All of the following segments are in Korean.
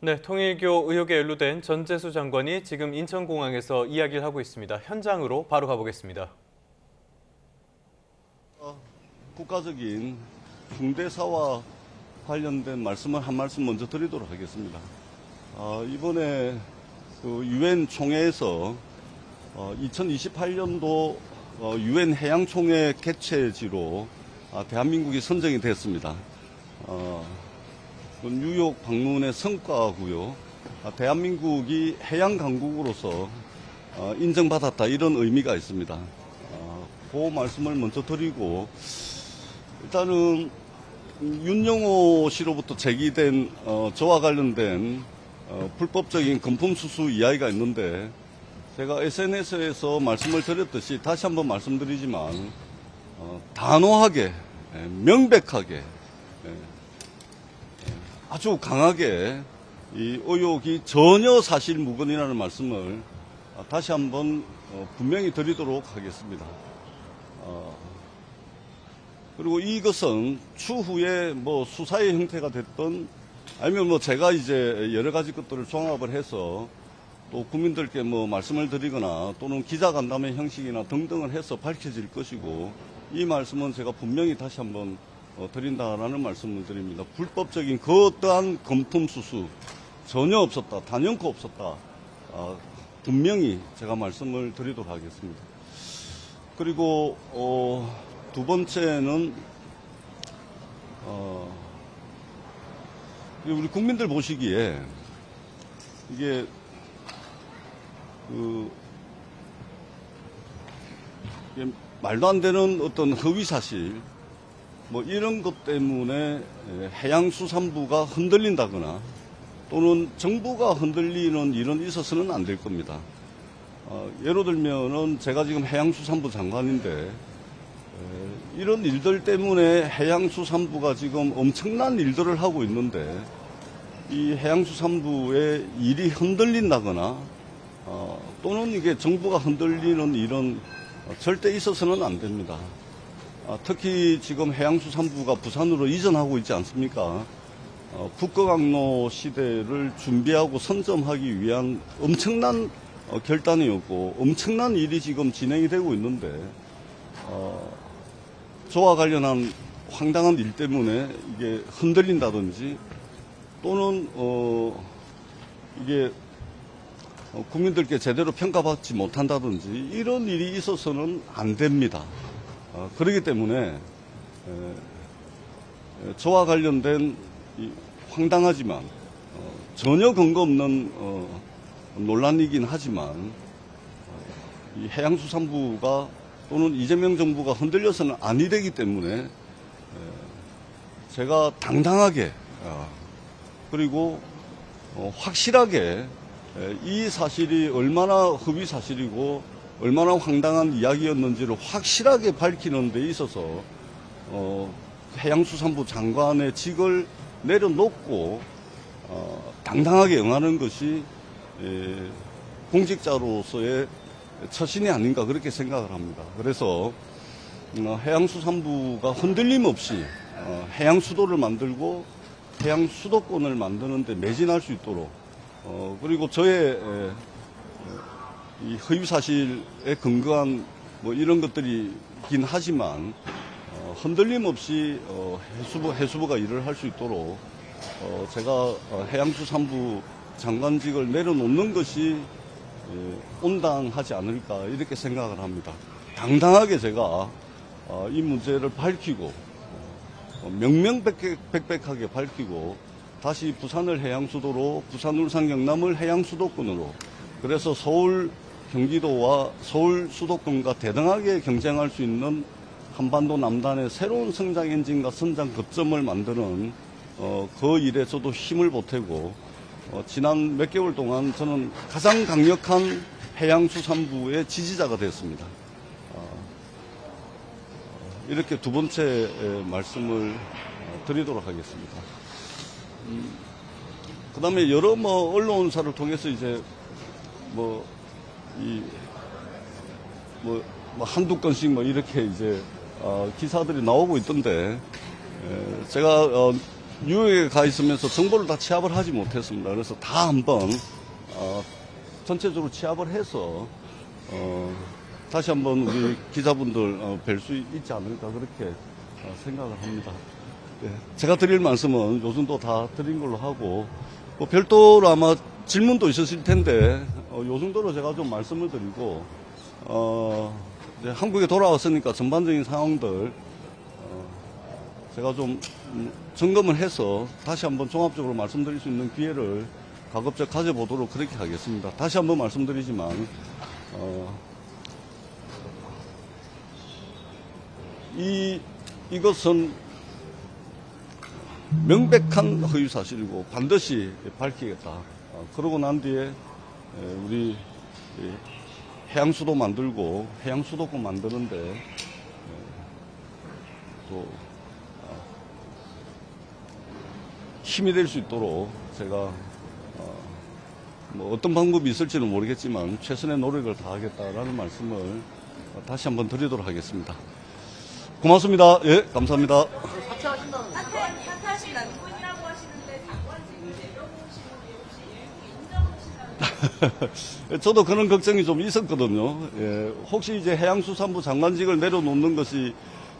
네, 통일교 의혹에 연루된 전재수 장관이 지금 인천공항에서 이야기를 하고 있습니다. 현장으로 바로 가보겠습니다. 국가적인 중대사와 관련된 말씀을 한 말씀 먼저 드리도록 하겠습니다. 이번에 그 유엔 총회에서 2028년도 유엔 해양총회 개최지로 대한민국이 선정이 됐습니다. 뉴욕 방문의 성과고요. 대한민국이 해양 강국으로서 인정받았다, 이런 의미가 있습니다. 그 말씀을 먼저 드리고, 일단은 윤영호 씨로부터 제기된 저와 관련된 불법적인 금품 수수 이야기가 있는데, 제가 SNS에서 말씀을 드렸듯이 다시 한번 말씀드리지만 단호하게, 명백하게, 아주 강하게 이 의혹이 전혀 사실 무근이라는 말씀을 다시 한번 분명히 드리도록 하겠습니다. 그리고 이것은 추후에 뭐 수사의 형태가 됐던, 아니면 뭐 제가 이제 여러 가지 것들을 종합을 해서 또 국민들께 뭐 말씀을 드리거나 또는 기자간담회 형식이나 등등을 해서 밝혀질 것이고, 이 말씀은 제가 분명히 다시 한번 드린다라는 말씀을 드립니다. 불법적인 그 어떠한 금품 수수 전혀 없었다, 단연코 없었다, 분명히 제가 말씀을 드리도록 하겠습니다. 그리고 두 번째는 우리 국민들 보시기에 이게 이게 말도 안 되는 어떤 허위 사실, 뭐 이런 것 때문에 해양수산부가 흔들린다거나 또는 정부가 흔들리는 일은 있어서는 안 될 겁니다. 예를 들면은 제가 지금 해양수산부 장관인데 이런 일들 때문에 해양수산부가 지금 엄청난 일들을 하고 있는데, 이 해양수산부의 일이 흔들린다거나 또는 이게 정부가 흔들리는 일은 절대 있어서는 안 됩니다. 특히 지금 해양수산부가 부산으로 이전하고 있지 않습니까? 북극항로 시대를 준비하고 선점하기 위한 엄청난 결단이었고, 엄청난 일이 지금 진행이 되고 있는데, 저와 관련한 황당한 일 때문에 이게 흔들린다든지 또는 이게 국민들께 제대로 평가받지 못한다든지 이런 일이 있어서는 안 됩니다. 그렇기 때문에 저와 관련된 황당하지만 전혀 근거 없는 논란이긴 하지만 이 해양수산부가 또는 이재명 정부가 흔들려서는 아니 되기 때문에 제가 당당하게 그리고 확실하게 이 사실이 얼마나 허위 사실이고 얼마나 황당한 이야기였는지를 확실하게 밝히는 데 있어서 해양수산부 장관의 직을 내려놓고 당당하게 응하는 것이 공직자로서의 처신이 아닌가, 그렇게 생각을 합니다. 그래서 해양수산부가 흔들림 없이 해양수도를 만들고 해양수도권을 만드는 데 매진할 수 있도록, 그리고 저의 이 허위사실에 근거한 뭐 이런 것들이긴 하지만 흔들림 없이 해수부가 일을 할 수 있도록 제가 해양수산부 장관직을 내려놓는 것이 온당하지 않을까, 이렇게 생각을 합니다. 당당하게 제가 이 문제를 밝히고 명명백백하게 밝히고 다시 부산을 해양수도로, 부산, 울산, 경남을 해양수도권으로, 그래서 서울, 경기도와 서울 수도권과 대등하게 경쟁할 수 있는 한반도 남단의 새로운 성장 엔진과 성장 거점을 만드는 그 일에 저도 힘을 보태고, 지난 몇 개월 동안 저는 가장 강력한 해양수산부의 지지자가 됐습니다. 이렇게 두 번째 말씀을 드리도록 하겠습니다. 그 다음에 여러 언론사를 통해서 이제 한두 건씩 이렇게 이제 기사들이 나오고 있던데, 제가 뉴욕에 가 있으면서 정보를 다 취합을 하지 못했습니다. 그래서 다 한번 전체적으로 취합을 해서 다시 한번 우리 기자분들 뵐 수 있지 않을까 그렇게 생각을 합니다. 예, 제가 드릴 말씀은 요 정도 다 드린 걸로 하고 뭐 별도로 아마 질문도 있으실 텐데 요 정도로 제가 좀 말씀을 드리고 이제 한국에 돌아왔으니까 전반적인 상황들 제가 좀 점검을 해서 다시 한번 종합적으로 말씀드릴 수 있는 기회를 가급적 가져보도록 그렇게 하겠습니다. 다시 한번 말씀드리지만 이것은 명백한 허위 사실이고 반드시 밝히겠다. 그러고 난 뒤에 우리 해양수도 만들고 해양수도권 만드는데 또 힘이 될 수 있도록 제가 뭐 어떤 방법이 있을지는 모르겠지만 최선의 노력을 다하겠다라는 말씀을 다시 한번 드리도록 하겠습니다. 고맙습니다. 예, 감사합니다. 사퇴하신다는 분이라고 하시는데 장관직을 내려놓으시는 게 혹시 일부 인정하시나요? 저도 그런 걱정이 좀 있었거든요. 예, 혹시 이제 해양수산부 장관직을 내려놓는 것이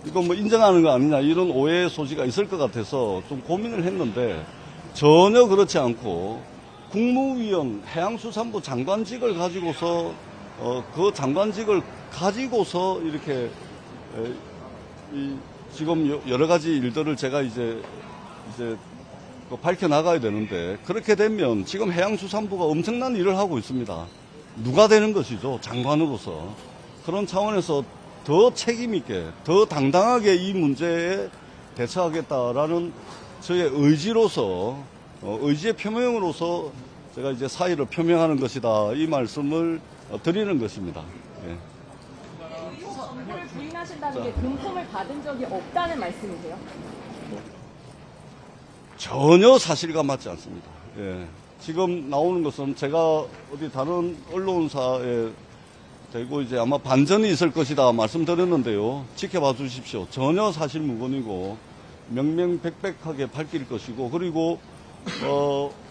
이거 뭐 인정하는 거 아니냐 이런 오해의 소지가 있을 것 같아서 좀 고민을 했는데 전혀 그렇지 않고 국무위원 해양수산부 장관직을 가지고서 그 장관직을 가지고서 이렇게 지금 여러 가지 일들을 제가 이제 밝혀 나가야 되는데 그렇게 되면 지금 해양수산부가 엄청난 일을 하고 있습니다. 누가 되는 것이죠, 장관으로서. 그런 차원에서 더 책임있게, 더 당당하게 이 문제에 대처하겠다라는 저의 의지로서, 의지의 표명으로서 제가 이제 사의를 표명하는 것이다. 이 말씀을 드리는 것입니다. 예. 정보를 부인하신다는 게 금품을 받은 적이 없다는 말씀이세요? 전혀 사실과 맞지 않습니다. 예. 지금 나오는 것은 제가 어디 다른 언론사에 되고 이제 아마 반전이 있을 것이다 말씀드렸는데요. 지켜봐 주십시오. 전혀 사실무근이고 명명백백하게 밝힐 것이고 그리고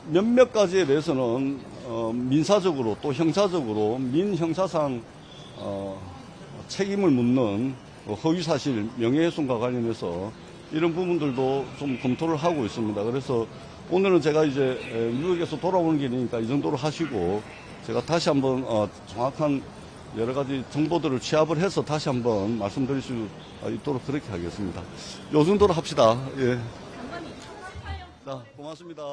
몇몇 가지에 대해서는 민사적으로 또 형사적으로 민형사상 책임을 묻는 허위사실 명예훼손과 관련해서 이런 부분들도 좀 검토를 하고 있습니다. 그래서 오늘은 제가 이제 뉴욕에서 돌아오는 길이니까 이 정도로 하시고 제가 다시 한번 정확한 여러 가지 정보들을 취합을 해서 다시 한번 말씀드릴 수 있도록 그렇게 하겠습니다. 요 정도로 합시다. 예. 자, 고맙습니다.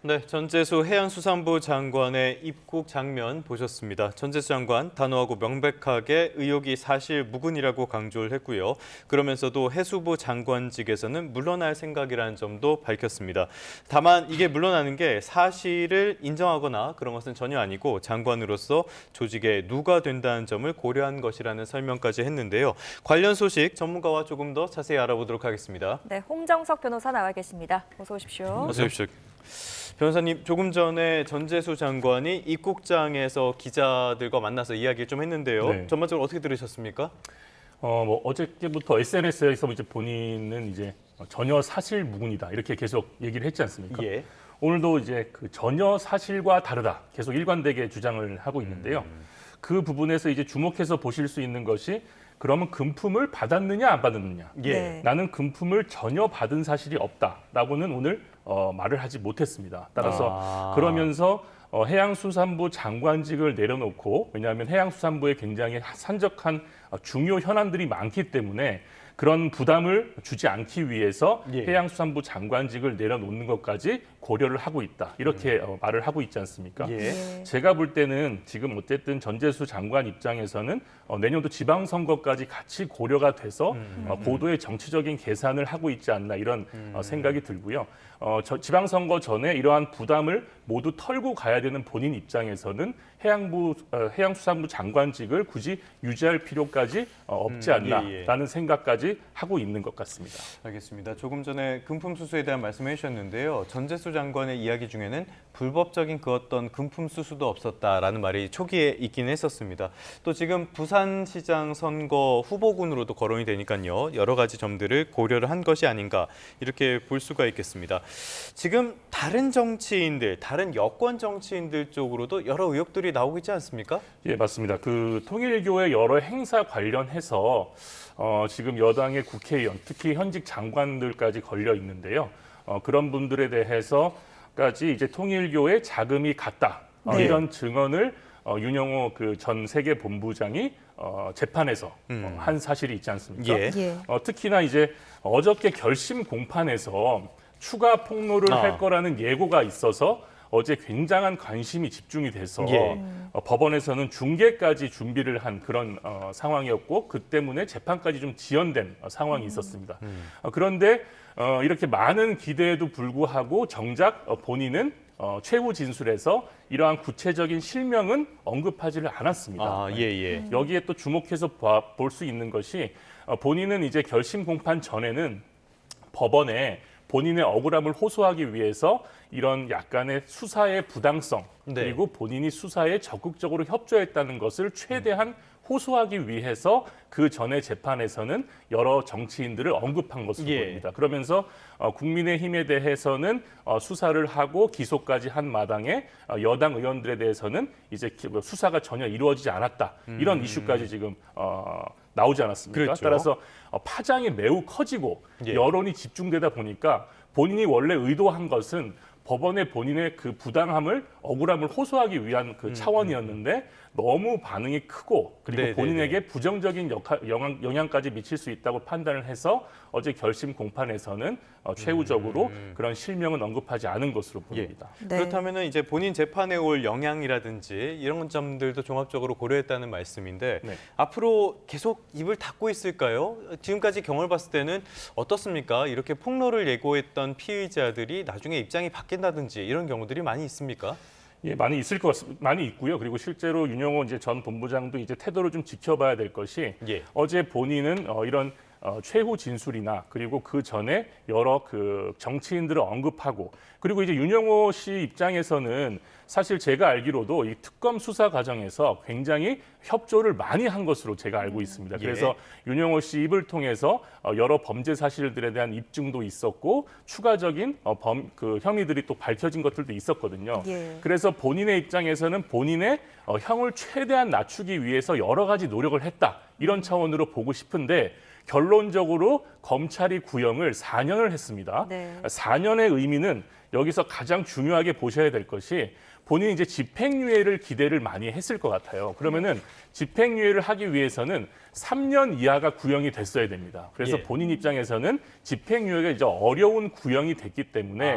네, 전재수 해양수산부 장관의 입국 장면 보셨습니다. 전재수 장관 단호하고 명백하게 의혹이 사실 무근이라고 강조를 했고요. 그러면서도 해수부 장관직에서는 물러날 생각이라는 점도 밝혔습니다. 다만 이게 물러나는 게 사실을 인정하거나 그런 것은 전혀 아니고 장관으로서 조직에 누가 된다는 점을 고려한 것이라는 설명까지 했는데요. 관련 소식 전문가와 조금 더 자세히 알아보도록 하겠습니다. 네, 홍정석 변호사 나와 계십니다. 어서 오십시오. 어서 오십시오. 변호사님, 조금 전에 전재수 장관이 입국장에서 기자들과 만나서 이야기를 좀 했는데요. 네. 전반적으로 어떻게 들으셨습니까? 어저께부터 SNS에서 이제 본인은 이제 전혀 사실 무근이다 이렇게 계속 얘기를 했지 않습니까? 예. 오늘도 이제 그 전혀 사실과 다르다 계속 일관되게 주장을 하고 있는데요. 그 부분에서 이제 주목해서 보실 수 있는 것이 그러면 금품을 받았느냐 안 받았느냐. 예. 네. 나는 금품을 전혀 받은 사실이 없다라고는 오늘 말을 하지 못했습니다. 따라서 그러면서 해양수산부 장관직을 내려놓고 왜냐하면 해양수산부에 굉장히 산적한 중요 현안들이 많기 때문에 그런 부담을 주지 않기 위해서 예. 해양수산부 장관직을 내려놓는 것까지 고려를 하고 있다. 이렇게 말을 하고 있지 않습니까? 예. 제가 볼 때는 지금 어쨌든 전재수 장관 입장에서는 내년도 지방선거까지 같이 고려가 돼서 고도의 정치적인 계산을 하고 있지 않나 이런 생각이 들고요. 지방선거 전에 이러한 부담을 모두 털고 가야 되는 본인 입장에서는 해양수산부 장관직을 굳이 유지할 필요까지 없지 않나라는 생각까지 하고 있는 것 같습니다. 알겠습니다. 조금 전에 금품수수에 대한 말씀해 주셨는데요. 전재수 장관의 이야기 중에는 불법적인 그 어떤 금품수수도 없었다라는 말이 초기에 있긴 했었습니다. 또 지금 부산시장 선거 후보군으로도 거론이 되니까요. 여러 가지 점들을 고려를 한 것이 아닌가 이렇게 볼 수가 있겠습니다. 지금 다른 정치인들, 다른 여권 정치인들 쪽으로도 여러 의혹들이 나오고 있지 않습니까? 예, 맞습니다. 그 통일교의 여러 행사 관련해서 지금 여당의 국회의원, 특히 현직 장관들까지 걸려 있는데요. 그런 분들에 대해서까지 이제 통일교의 자금이 갔다 네. 이런 증언을 윤영호 그 전 세계본부장이 재판에서 한 사실이 있지 않습니까? 예. 예. 특히나 이제 어저께 결심 공판에서 추가 폭로를 할 거라는 예고가 있어서 어제 굉장한 관심이 집중이 돼서 예. 법원에서는 중계까지 준비를 한 그런 상황이었고 그 때문에 재판까지 좀 지연된 상황이 있었습니다. 그런데 이렇게 많은 기대에도 불구하고 정작 본인은 최후 진술에서 이러한 구체적인 실명은 언급하지를 않았습니다. 아, 예. 여기에 또 주목해서 볼 수 있는 것이 본인은 이제 결심 공판 전에는 법원에 본인의 억울함을 호소하기 위해서 이런 약간의 수사의 부당성 네. 그리고 본인이 수사에 적극적으로 협조했다는 것을 최대한 호소하기 위해서 그 전에 재판에서는 여러 정치인들을 언급한 것으로 예. 보입니다. 그러면서 국민의힘에 대해서는 수사를 하고 기소까지 한 마당에 여당 의원들에 대해서는 이제 수사가 전혀 이루어지지 않았다. 이런 이슈까지 지금 나오지 않았습니까? 그렇죠. 따라서 파장이 매우 커지고 예. 여론이 집중되다 보니까 본인이 원래 의도한 것은 법원에 본인의 그 부당함을 억울함을 호소하기 위한 그 차원이었는데 너무 반응이 크고 그리고 네네네. 본인에게 부정적인 영향까지 미칠 수 있다고 판단을 해서 어제 결심 공판에서는 최후적으로 그런 실명은 언급하지 않은 것으로 보입니다. 네. 그렇다면 이제 본인 재판에 올 영향이라든지 이런 점들도 종합적으로 고려했다는 말씀인데 네. 앞으로 계속 입을 닫고 있을까요? 지금까지 경험을 봤을 때는 어떻습니까? 이렇게 폭로를 예고했던 피의자들이 나중에 입장이 바뀐다든지 이런 경우들이 많이 있습니까? 예, 많이 있을 것 같습니다. 많이 있고요. 그리고 실제로 윤영호 이제 전 본부장도 이제 태도를 좀 지켜봐야 될 것이 예. 어제 본인은 이런 최후 진술이나 그리고 그 전에 여러 그 정치인들을 언급하고 그리고 이제 윤영호 씨 입장에서는 사실 제가 알기로도 이 특검 수사 과정에서 굉장히 협조를 많이 한 것으로 제가 알고 있습니다. 예. 그래서 윤영호 씨 입을 통해서 여러 범죄 사실들에 대한 입증도 있었고 추가적인 그 혐의들이 또 밝혀진 것들도 있었거든요. 예. 그래서 본인의 입장에서는 본인의 형을 최대한 낮추기 위해서 여러 가지 노력을 했다. 이런 차원으로 보고 싶은데 결론적으로 검찰이 구형을 4년을 했습니다. 네. 4년의 의미는 여기서 가장 중요하게 보셔야 될 것이 본인이 이제 집행유예를 기대를 많이 했을 것 같아요. 그러면은 집행유예를 하기 위해서는 3년 이하가 구형이 됐어야 됩니다. 그래서 예. 본인 입장에서는 집행유예가 이제 어려운 구형이 됐기 때문에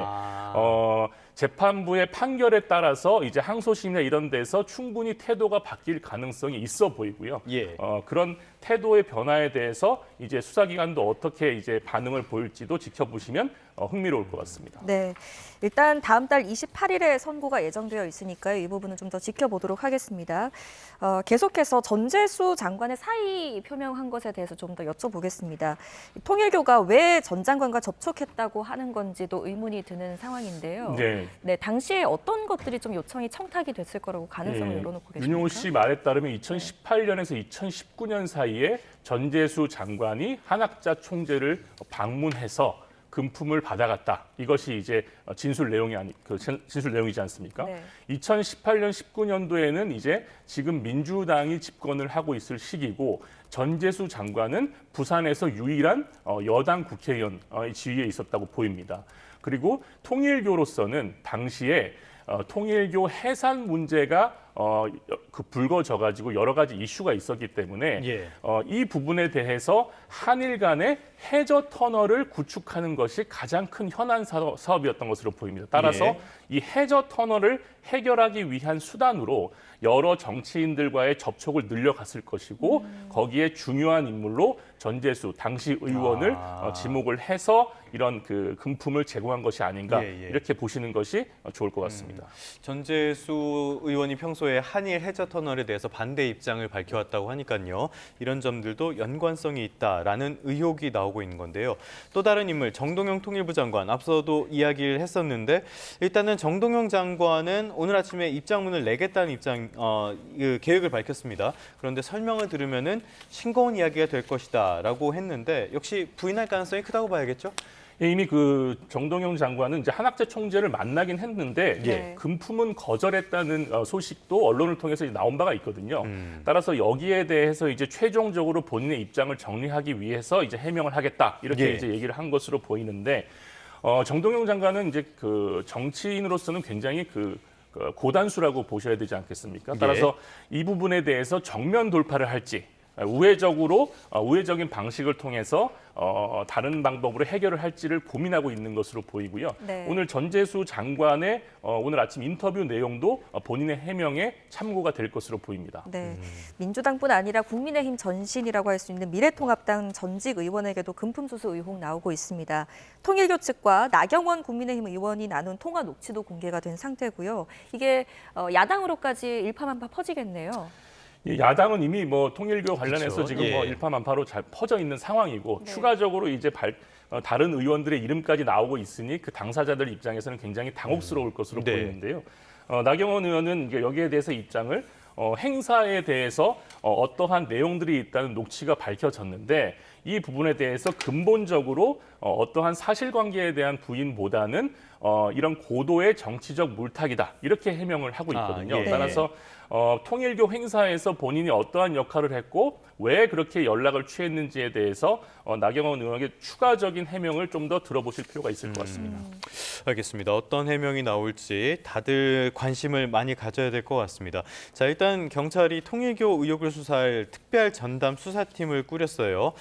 재판부의 판결에 따라서 이제 항소심이나 이런 데서 충분히 태도가 바뀔 가능성이 있어 보이고요. 예. 그런 태도의 변화에 대해서 이제 수사기관도 어떻게 이제 반응을 보일지도 지켜보시면 흥미로울 것 같습니다. 네, 일단 다음 달 28일에 선고가 예정되어 있으니까요. 이 부분은 좀 더 지켜보도록 하겠습니다. 계속해서 전재수 장관의 사의 표명한 것에 대해서 좀 더 여쭤보겠습니다. 통일교가 왜 전 장관과 접촉했다고 하는 건지도 의문이 드는 상황인데요. 네. 당시에 어떤 것들이 좀 요청이 청탁이 됐을 거라고 가능성을 열어놓고 계십니까? 윤용호 씨 말에 따르면 2018년에서 2019년 사이에 전재수 장관이 한학자 총재를 방문해서 금품을 받아갔다. 이것이 이제 진술 내용이지 않습니까? 네. 2018년 19년도에는 이제 지금 민주당이 집권을 하고 있을 시기고 전재수 장관은 부산에서 유일한 여당 국회의원 지위에 있었다고 보입니다. 그리고 통일교로서는 당시에 통일교 해산 문제가 불거져가지고 여러 가지 이슈가 있었기 때문에 예. 이 부분에 대해서 한일 간의 해저 터널을 구축하는 것이 가장 큰 현안 사업이었던 것으로 보입니다. 따라서 예. 이 해저 터널을 해결하기 위한 수단으로 여러 정치인들과의 접촉을 늘려갔을 것이고 거기에 중요한 인물로 전재수 당시 의원을 지목을 해서 이런 그 금품을 제공한 것이 아닌가 예, 예. 이렇게 보시는 것이 좋을 것 같습니다. 전재수 의원이 평소에 한일 해저 터널에 대해서 반대 입장을 밝혀왔다고 하니까요. 이런 점들도 연관성이 있다라는 의혹이 나오고 있는 건데요. 또 다른 인물 정동영 통일부 장관 앞서도 이야기를 했었는데 일단은 정동영 장관은 오늘 아침에 입장문을 내겠다는 그 계획을 밝혔습니다. 그런데 설명을 들으면은 싱거운 이야기가 될 것이다라고 했는데 역시 부인할 가능성이 크다고 봐야겠죠? 이미 그 정동영 장관은 이제 한학재 총재를 만나긴 했는데 예. 금품은 거절했다는 소식도 언론을 통해서 나온 바가 있거든요. 따라서 여기에 대해서 이제 최종적으로 본인의 입장을 정리하기 위해서 이제 해명을 하겠다 이렇게 예. 이제 얘기를 한 것으로 보이는데 정동영 장관은 이제 그 정치인으로서는 굉장히 그 고단수라고 보셔야 되지 않겠습니까? 따라서 이 부분에 대해서 정면 돌파를 할지 우회적인 방식을 통해서 다른 방법으로 해결을 할지를 고민하고 있는 것으로 보이고요. 네. 오늘 전재수 장관의 오늘 아침 인터뷰 내용도 본인의 해명에 참고가 될 것으로 보입니다. 네, 민주당뿐 아니라 국민의힘 전신이라고 할 수 있는 미래통합당 전직 의원에게도 금품 수수 의혹 나오고 있습니다. 통일교 측과 나경원 국민의힘 의원이 나눈 통화 녹취도 공개가 된 상태고요. 이게 야당으로까지 일파만파 퍼지겠네요. 야당은 이미 뭐 통일교 관련해서 그렇죠. 지금 예. 뭐 일파만파로 잘 퍼져 있는 상황이고 추가적으로 이제 다른 의원들의 이름까지 나오고 있으니 그 당사자들 입장에서는 굉장히 당혹스러울 것으로 네. 보이는데요. 나경원 의원은 여기에 대해서 입장을 행사에 대해서 어떠한 내용들이 있다는 녹취가 밝혀졌는데 이 부분에 대해서 근본적으로 어떠한 사실관계에 대한 부인보다는 이런 고도의 정치적 물타기다 이렇게 해명을 하고 있거든요. 예. 따라서 통일교 행사에서 본인이 어떠한 역할을 했고 왜 그렇게 연락을 취했는지에 대해서 나경원 의원에게 추가적인 해명을 좀 더 들어보실 필요가 있을 것 같습니다. 알겠습니다. 어떤 해명이 나올지 다들 관심을 많이 가져야 될 것 같습니다. 자, 일단 경찰이 통일교 의혹을 수사할 특별 전담 수사팀을 꾸렸어요.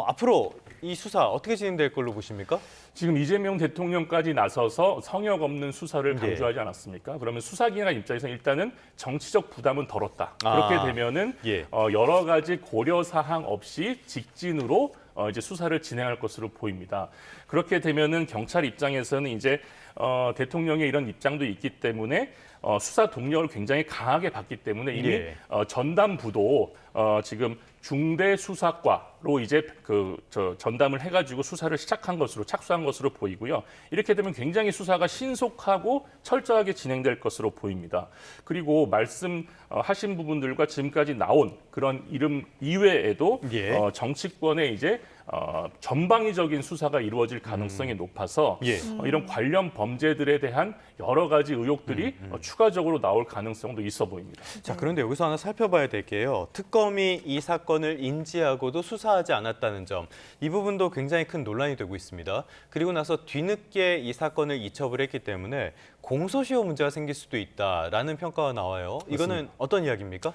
앞으로 이 수사 어떻게 진행될 걸로 보십니까? 지금 이재명 대통령까지 나서서 성역 없는 수사를 강조하지 않았습니까? 그러면 수사기관 입장에서 일단은 정치적 부담은 덜었다. 그렇게 되면은 예. 여러 가지 고려 사항 없이 직진으로 이제 수사를 진행할 것으로 보입니다. 그렇게 되면은 경찰 입장에서는 이제 대통령의 이런 입장도 있기 때문에 수사 동력을 굉장히 강하게 받기 때문에 이미 예. 전담부도 지금 중대수사과로 이제 전담을 해가지고 수사를 시작한 것으로 착수한 것으로 보이고요. 이렇게 되면 굉장히 수사가 신속하고 철저하게 진행될 것으로 보입니다. 그리고 말씀하신 부분들과 지금까지 나온 그런 이름 이외에도 예. 정치권의 이제 전방위적인 수사가 이루어질 가능성이 높아서 예. 이런 관련 범죄들에 대한 여러 가지 의혹들이 추가적으로 나올 가능성도 있어 보입니다. 자, 그런데 여기서 하나 살펴봐야 될 게요. 특검이 이 사건을 인지하고도 수사하지 않았다는 점. 이 부분도 굉장히 큰 논란이 되고 있습니다. 그리고 나서 뒤늦게 이 사건을 이첩을 했기 때문에 공소시효 문제가 생길 수도 있다라는 평가가 나와요. 이거는 어떤 이야기입니까?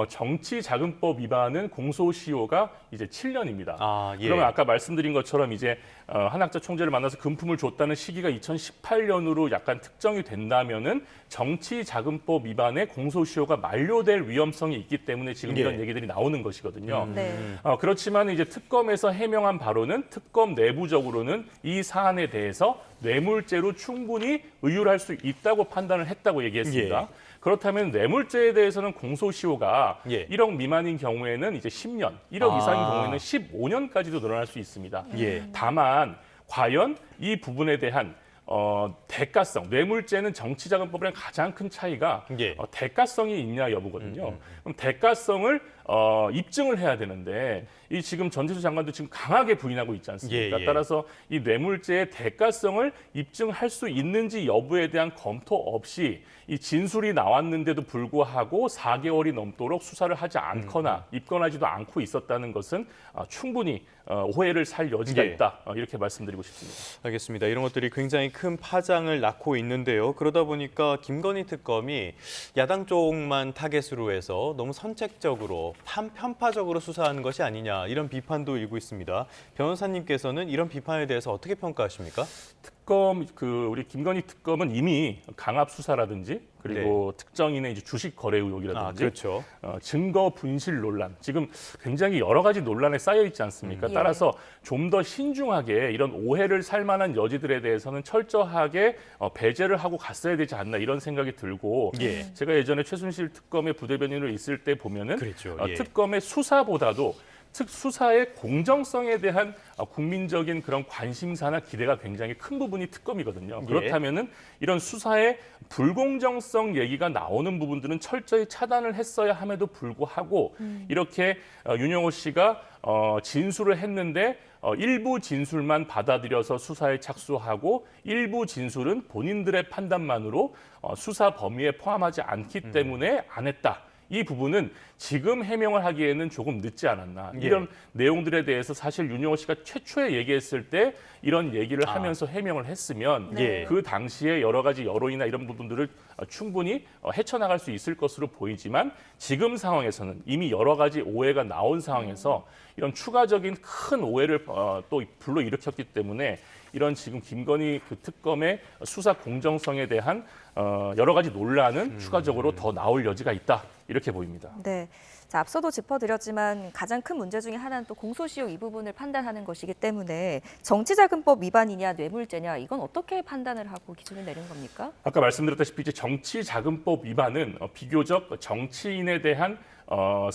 정치자금법 위반은 공소시효가 이제 7년입니다. 예. 그러면 아까 말씀드린 것처럼 이제 한학재 총재를 만나서 금품을 줬다는 시기가 2018년으로 약간 특정이 된다면은 정치자금법 위반의 공소시효가 만료될 위험성이 있기 때문에 지금 이런 얘기들이 나오는 것이거든요. 네. 그렇지만 이제 특검에서 해명한 바로는 특검 내부적으로는 이 사안에 대해서 뇌물죄로 충분히 의율할 수 있다고 판단을 했다고 얘기했습니다. 그렇다면 뇌물죄에 대해서는 공소시효가 1억 미만인 경우에는 이제 10년, 1억 이상인 경우에는 15년까지도 늘어날 수 있습니다. 다만 과연 이 부분에 대한 대가성, 뇌물죄는 정치자금법이랑 가장 큰 차이가 대가성이 있냐 여부거든요. 그럼 대가성을 입증을 해야 되는데 이 지금 전재수 장관도 지금 강하게 부인하고 있지 않습니까? 따라서 이 뇌물죄의 대가성을 입증할 수 있는지 여부에 대한 검토 없이 이 진술이 나왔는데도 불구하고 4개월이 넘도록 수사를 하지 않거나 입건하지도 않고 있었다는 것은 충분히 오해를 살 여지가 있다. 이렇게 말씀드리고 싶습니다. 알겠습니다. 이런 것들이 굉장히 큰 파장을 낳고 있는데요. 그러다 보니까 김건희 특검이 야당 쪽만 타겟으로 해서 너무 선책적으로 편파적으로 수사하는 것이 아니냐 이런 비판도 일고 있습니다. 변호사님께서는 이런 비판에 대해서 어떻게 평가하십니까? 특검 우리 김건희 특검은 이미 강압 수사라든지 그리고 특정인의 이제 주식 거래 의혹이라든지 그렇죠. 증거 분실 논란 지금 굉장히 여러 가지 논란에 쌓여 있지 않습니까? 따라서 좀 더 신중하게 이런 오해를 살 만한 여지들에 대해서는 철저하게 배제를 하고 갔어야 되지 않나 이런 생각이 들고 제가 예전에 최순실 특검의 부대변인으로 있을 때 보면은 그랬죠. 특검의 수사보다도 수사의 공정성에 대한 국민적인 그런 관심사나 기대가 굉장히 큰 부분이 특검이거든요. 그렇다면은 이런 수사의 불공정성 얘기가 나오는 부분들은 철저히 차단을 했어야 함에도 불구하고 이렇게 윤영호 씨가 진술을 했는데 일부 진술만 받아들여서 수사에 착수하고 일부 진술은 본인들의 판단만으로 수사 범위에 포함하지 않기 때문에 안 했다. 이 부분은 지금 해명을 하기에는 조금 늦지 않았나. 이런 내용들에 대해서 사실 윤영호 씨가 최초에 얘기했을 때 이런 얘기를 하면서 해명을 했으면 그 당시에 여러 가지 여론이나 이런 부분들을 충분히 헤쳐나갈 수 있을 것으로 보이지만 지금 상황에서는 이미 여러 가지 오해가 나온 상황에서 이런 추가적인 큰 오해를 또 불러일으켰기 때문에 이런 지금 김건희 그 특검의 수사 공정성에 대한 여러 가지 논란은 추가적으로 더 나올 여지가 있다. 이렇게 보입니다. 네. 자, 앞서도 짚어드렸지만 가장 큰 문제 중에 하나는 또 공소시효 이 부분을 판단하는 것이기 때문에 정치자금법 위반이냐 뇌물죄냐 이건 어떻게 판단을 하고 기준을 내린 겁니까? 아까 말씀드렸다시피 이제 정치자금법 위반은 비교적 정치인에 대한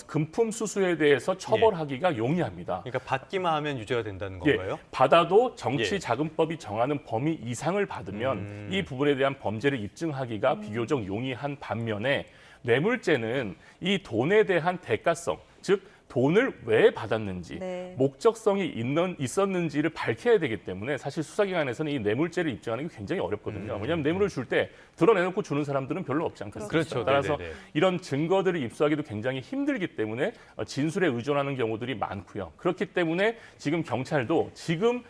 금품 수수에 대해서 처벌하기가 용이합니다. 그러니까 받기만 하면 유죄가 된다는 건가요? 받아도 정치자금법이 정하는 범위 이상을 받으면 이 부분에 대한 범죄를 입증하기가 비교적 용이한 반면에 뇌물죄는 이 돈에 대한 대가성, 즉 돈을 왜 받았는지, 목적성이 있었는지를 밝혀야 되기 때문에 사실 수사기관에서는 이 뇌물죄를 입증하는 게 굉장히 어렵거든요. 왜냐하면 뇌물을 줄 때 드러내놓고 주는 사람들은 별로 없지 않겠습니까? 그렇죠. 따라서 네네네. 이런 증거들을 입수하기도 굉장히 힘들기 때문에 진술에 의존하는 경우들이 많고요. 그렇기 때문에 지금 경찰도 지금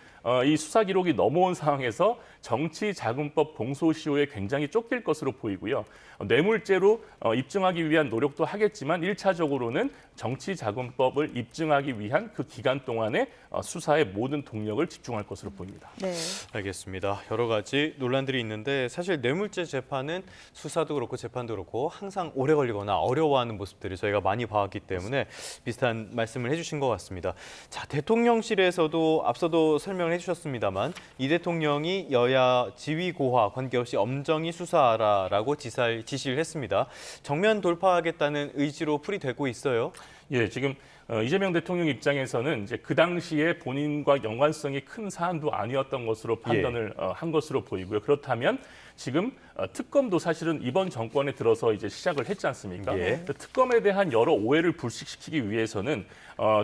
이 수사 기록이 넘어온 상황에서 정치자금법 공소시효에 굉장히 쫓길 것으로 보이고요. 뇌물죄로 입증하기 위한 노력도 하겠지만 1차적으로는 정치자금법을 입증하기 위한 그 기간 동안에 수사의 모든 동력을 집중할 것으로 보입니다. 네. 알겠습니다. 여러 가지 논란들이 있는데 사실 뇌물죄 재판은 수사도 그렇고 재판도 그렇고 항상 오래 걸리거나 어려워하는 모습들을 저희가 많이 봐왔기 때문에 비슷한 말씀을 해주신 것 같습니다. 자, 대통령실에서도 앞서도 설명을 해주셨습니다만 이 대통령이 여야 지위 고하 관계없이 엄정히 수사하라라고 지시를 했습니다. 정면 돌파하겠다는 의지로 풀이되고 있어요. 예, 지금 이재명 대통령 입장에서는 이제 그 당시에 본인과 연관성이 큰 사안도 아니었던 것으로 판단을 한 것으로 보이고요. 그렇다면 지금 특검도 사실은 이번 정권에 들어서 이제 시작을 했지 않습니까? 특검에 대한 여러 오해를 불식시키기 위해서는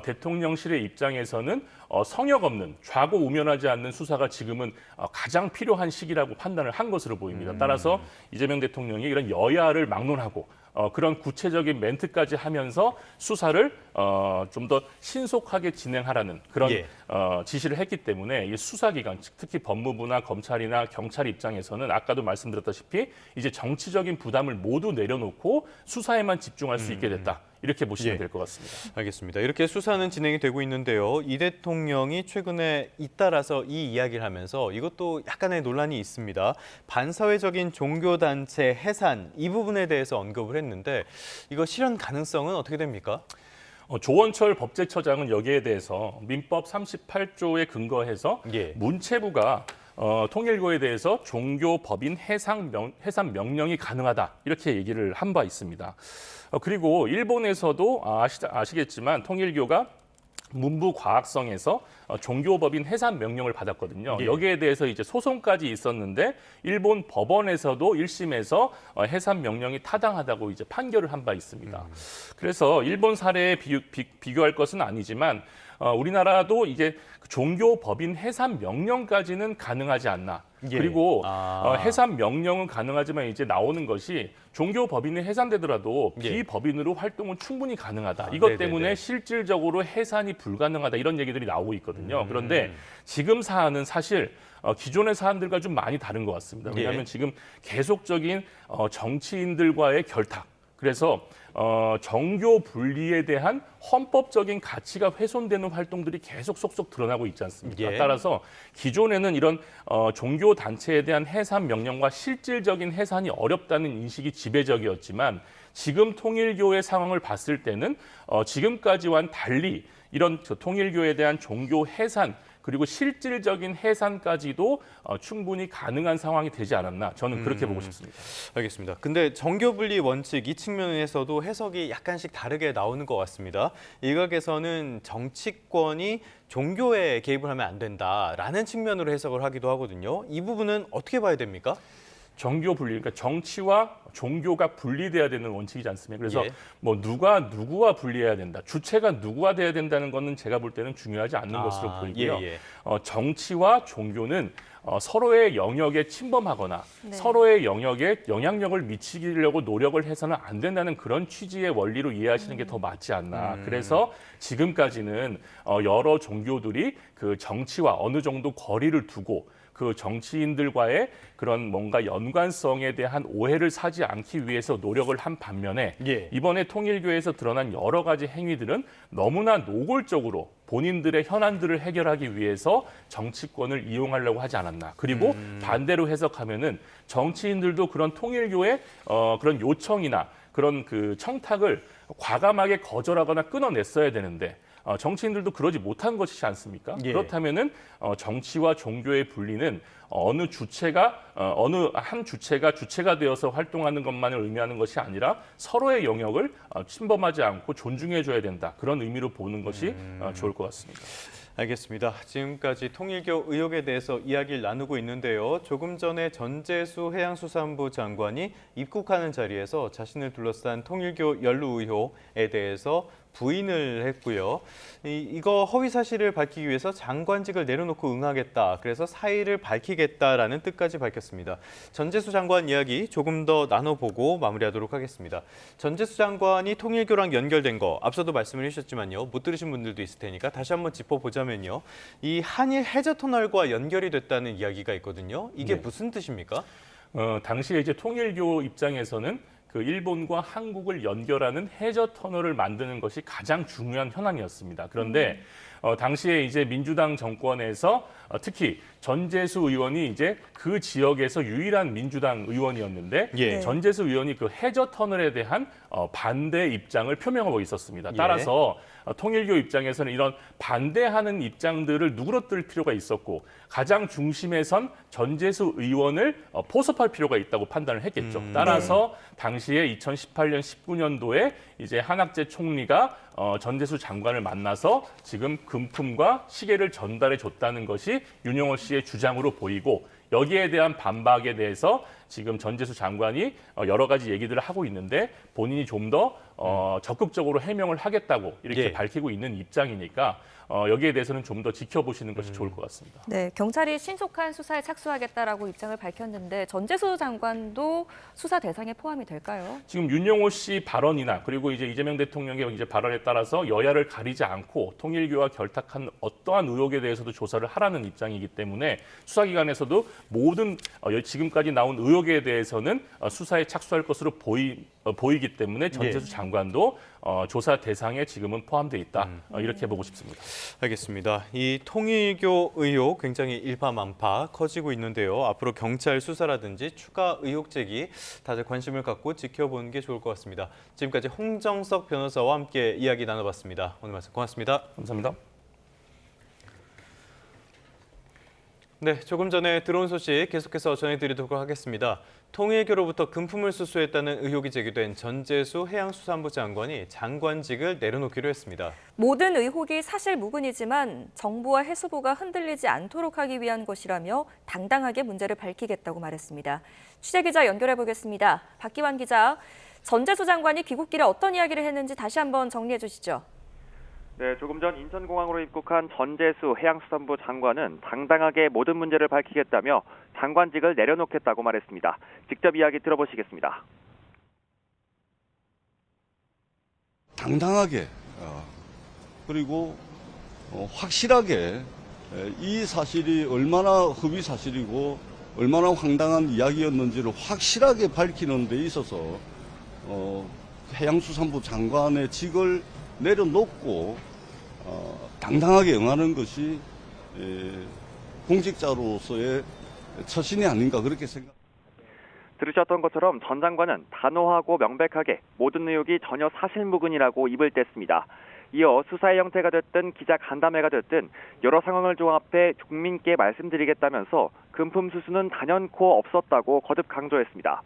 대통령실의 입장에서는 성역 없는 좌고우면하지 않는 수사가 지금은 가장 필요한 시기라고 판단을 한 것으로 보입니다. 따라서 이재명 대통령이 이런 여야를 막론하고 그런 구체적인 멘트까지 하면서 수사를 좀 더 신속하게 진행하라는 그런 지시를 했기 때문에 이 수사기관, 특히 법무부나 검찰이나 경찰 입장에서는 아까도 말씀드렸다시피 이제 정치적인 부담을 모두 내려놓고 수사에만 집중할 수 있게 됐다. 이렇게 보시면 될 것 같습니다. 알겠습니다. 이렇게 수사는 진행이 되고 있는데요. 이 대통령이 최근에 잇따라서 이 이야기를 하면서 이것도 약간의 논란이 있습니다. 반사회적인 종교단체 해산 이 부분에 대해서 언급을 했는데 이거 실현 가능성은 어떻게 됩니까? 조원철 법제처장은 여기에 대해서 민법 38조에 근거해서 문체부가 통일교에 대해서 종교법인 해산 명령이 가능하다 이렇게 얘기를 한 바 있습니다. 그리고 일본에서도 아시겠지만 통일교가 문부과학성에서 종교법인 해산 명령을 받았거든요. 여기에 대해서 이제 소송까지 있었는데 일본 법원에서도 1심에서 해산 명령이 타당하다고 이제 판결을 한 바 있습니다. 그래서 일본 사례에 비교할 것은 아니지만 우리나라도 이제 종교법인 해산 명령까지는 가능하지 않나. 그리고 해산 명령은 가능하지만 이제 나오는 것이 종교법인이 해산되더라도 비법인으로 활동은 충분히 가능하다. 이것 때문에 실질적으로 해산이 불가능하다. 이런 얘기들이 나오고 있거든요. 그런데 지금 사안은 사실 기존의 사안들과 좀 많이 다른 것 같습니다. 왜냐하면 지금 계속적인 정치인들과의 결탁 그래서 정교 분리에 대한 헌법적인 가치가 훼손되는 활동들이 계속 속속 드러나고 있지 않습니까? 예. 따라서 기존에는 이런 종교 단체에 대한 해산 명령과 실질적인 해산이 어렵다는 인식이 지배적이었지만 지금 통일교의 상황을 봤을 때는 지금까지와는 달리 이런 통일교에 대한 종교 해산 그리고 실질적인 해산까지도 충분히 가능한 상황이 되지 않았나 저는 그렇게 보고 싶습니다. 알겠습니다. 근데 정교분리 원칙 이 측면에서도 해석이 약간씩 다르게 나오는 것 같습니다. 일각에서는 정치권이 종교에 개입을 하면 안 된다라는 측면으로 해석을 하기도 하거든요. 이 부분은 어떻게 봐야 됩니까? 정교 분리, 그러니까 정치와 종교가 분리돼야 되는 원칙이지 않습니까? 그래서 예. 뭐 누가 누구와 분리해야 된다, 주체가 누구가 돼야 된다는 것은 제가 볼 때는 중요하지 않는 것으로 보이고요. 예. 정치와 종교는 서로의 영역에 침범하거나 서로의 영역에 영향력을 미치려고 노력을 해서는 안 된다는 그런 취지의 원리로 이해하시는 게 더 맞지 않나. 그래서 지금까지는 여러 종교들이 그 정치와 어느 정도 거리를 두고 그 정치인들과의 그런 뭔가 연관성에 대한 오해를 사지 않기 위해서 노력을 한 반면에 예. 이번에 통일교에서 드러난 여러 가지 행위들은 너무나 노골적으로 본인들의 현안들을 해결하기 위해서 정치권을 이용하려고 하지 않았나. 그리고 반대로 해석하면은 정치인들도 그런 통일교의 그런 요청이나 그런 그 청탁을 과감하게 거절하거나 끊어냈어야 되는데 정치인들도 그러지 못한 것이지 않습니까? 예. 그렇다면은 정치와 종교의 분리는 어느 한 주체가 되어서 활동하는 것만을 의미하는 것이 아니라 서로의 영역을 침범하지 않고 존중해줘야 된다. 그런 의미로 보는 것이 좋을 것 같습니다. 알겠습니다. 지금까지 통일교 의혹에 대해서 이야기를 나누고 있는데요. 조금 전에 전재수 해양수산부 장관이 입국하는 자리에서 자신을 둘러싼 통일교 연루 의혹에 대해서 부인을 했고요. 이거 허위 사실을 밝히기 위해서 장관직을 내려놓고 응하겠다. 그래서 사의를 밝히겠다라는 뜻까지 밝혔습니다. 전재수 장관 이야기 조금 더 나눠보고 마무리하도록 하겠습니다. 전재수 장관이 통일교랑 연결된 거 앞서도 말씀을 해주셨지만요. 못 들으신 분들도 있을 테니까 다시 한번 짚어보자면요. 이 한일 해저터널과 연결이 됐다는 이야기가 있거든요. 이게 네. 무슨 뜻입니까? 당시에 이제 통일교 입장에서는 그 일본과 한국을 연결하는 해저 터널을 만드는 것이 가장 중요한 현안이었습니다. 그런데 당시에 이제 민주당 정권에서 특히 전재수 의원이 이제 그 지역에서 유일한 민주당 의원이었는데 예. 전재수 의원이 그 해저 터널에 대한 반대 입장을 표명하고 있었습니다. 따라서 통일교 입장에서는 이런 반대하는 입장들을 누그러뜨릴 필요가 있었고 가장 중심에 선 전재수 의원을 포섭할 필요가 있다고 판단을 했겠죠. 따라서 당시에 2018년 19년도에 이제 한학재 총리가 전재수 장관을 만나서 지금 금품과 시계를 전달해 줬다는 것이 윤영호 씨의 주장으로 보이고 여기에 대한 반박에 대해서 지금 전재수 장관이 여러 가지 얘기들을 하고 있는데 본인이 좀 더 적극적으로 해명을 하겠다고 이렇게 예. 밝히고 있는 입장이니까 여기에 대해서는 좀 더 지켜보시는 것이 좋을 것 같습니다. 네, 경찰이 신속한 수사에 착수하겠다라고 입장을 밝혔는데 전재수 장관도 수사 대상에 포함이 될까요? 지금 윤영호 씨 발언이나 그리고 이제 이재명 대통령의 이제 발언에 따라서 여야를 가리지 않고 통일교와 결탁한 어떠한 의혹에 대해서도 조사를 하라는 입장이기 때문에 수사기관에서도 모든 지금까지 나온 의혹에 대해서는 수사에 착수할 것으로 보이기 때문에 전재수 장관도 조사 대상에 지금은 포함돼 있다. 이렇게 보고 싶습니다. 알겠습니다. 이 통일교 의혹 굉장히 일파만파 커지고 있는데요. 앞으로 경찰 수사라든지 추가 의혹 제기 다들 관심을 갖고 지켜보는 게 좋을 것 같습니다. 지금까지 홍정석 변호사와 함께 이야기 나눠봤습니다. 오늘 말씀 고맙습니다. 감사합니다. 네, 조금 전에 들어온 소식 계속해서 전해드리도록 하겠습니다. 통일교로부터 금품을 수수했다는 의혹이 제기된 전재수 해양수산부 장관이 장관직을 내려놓기로 했습니다. 모든 의혹이 사실 무근이지만 정부와 해수부가 흔들리지 않도록 하기 위한 것이라며 당당하게 문제를 밝히겠다고 말했습니다. 취재기자 연결해 보겠습니다. 박기환 기자, 전재수 장관이 귀국길에 어떤 이야기를 했는지 다시 한번 정리해 주시죠. 네, 조금 전 인천공항으로 입국한 전재수 해양수산부 장관은 당당하게 모든 문제를 밝히겠다며 장관직을 내려놓겠다고 말했습니다. 직접 이야기 들어보시겠습니다. 당당하게 그리고 확실하게 이 사실이 얼마나 허위 사실이고 얼마나 황당한 이야기였는지를 확실하게 밝히는 데 있어서 해양수산부 장관의 직을 내려놓고 당당하게 응하는 것이 공직자로서의 처신이 아닌가 그렇게 생각합니다. 들으셨던 것처럼 전 장관은 단호하고 명백하게 모든 의혹이 전혀 사실무근이라고 입을 뗐습니다. 이어 수사의 형태가 됐든 기자 간담회가 됐든 여러 상황을 종합해 국민께 말씀드리겠다면서 금품 수수는 단연코 없었다고 거듭 강조했습니다.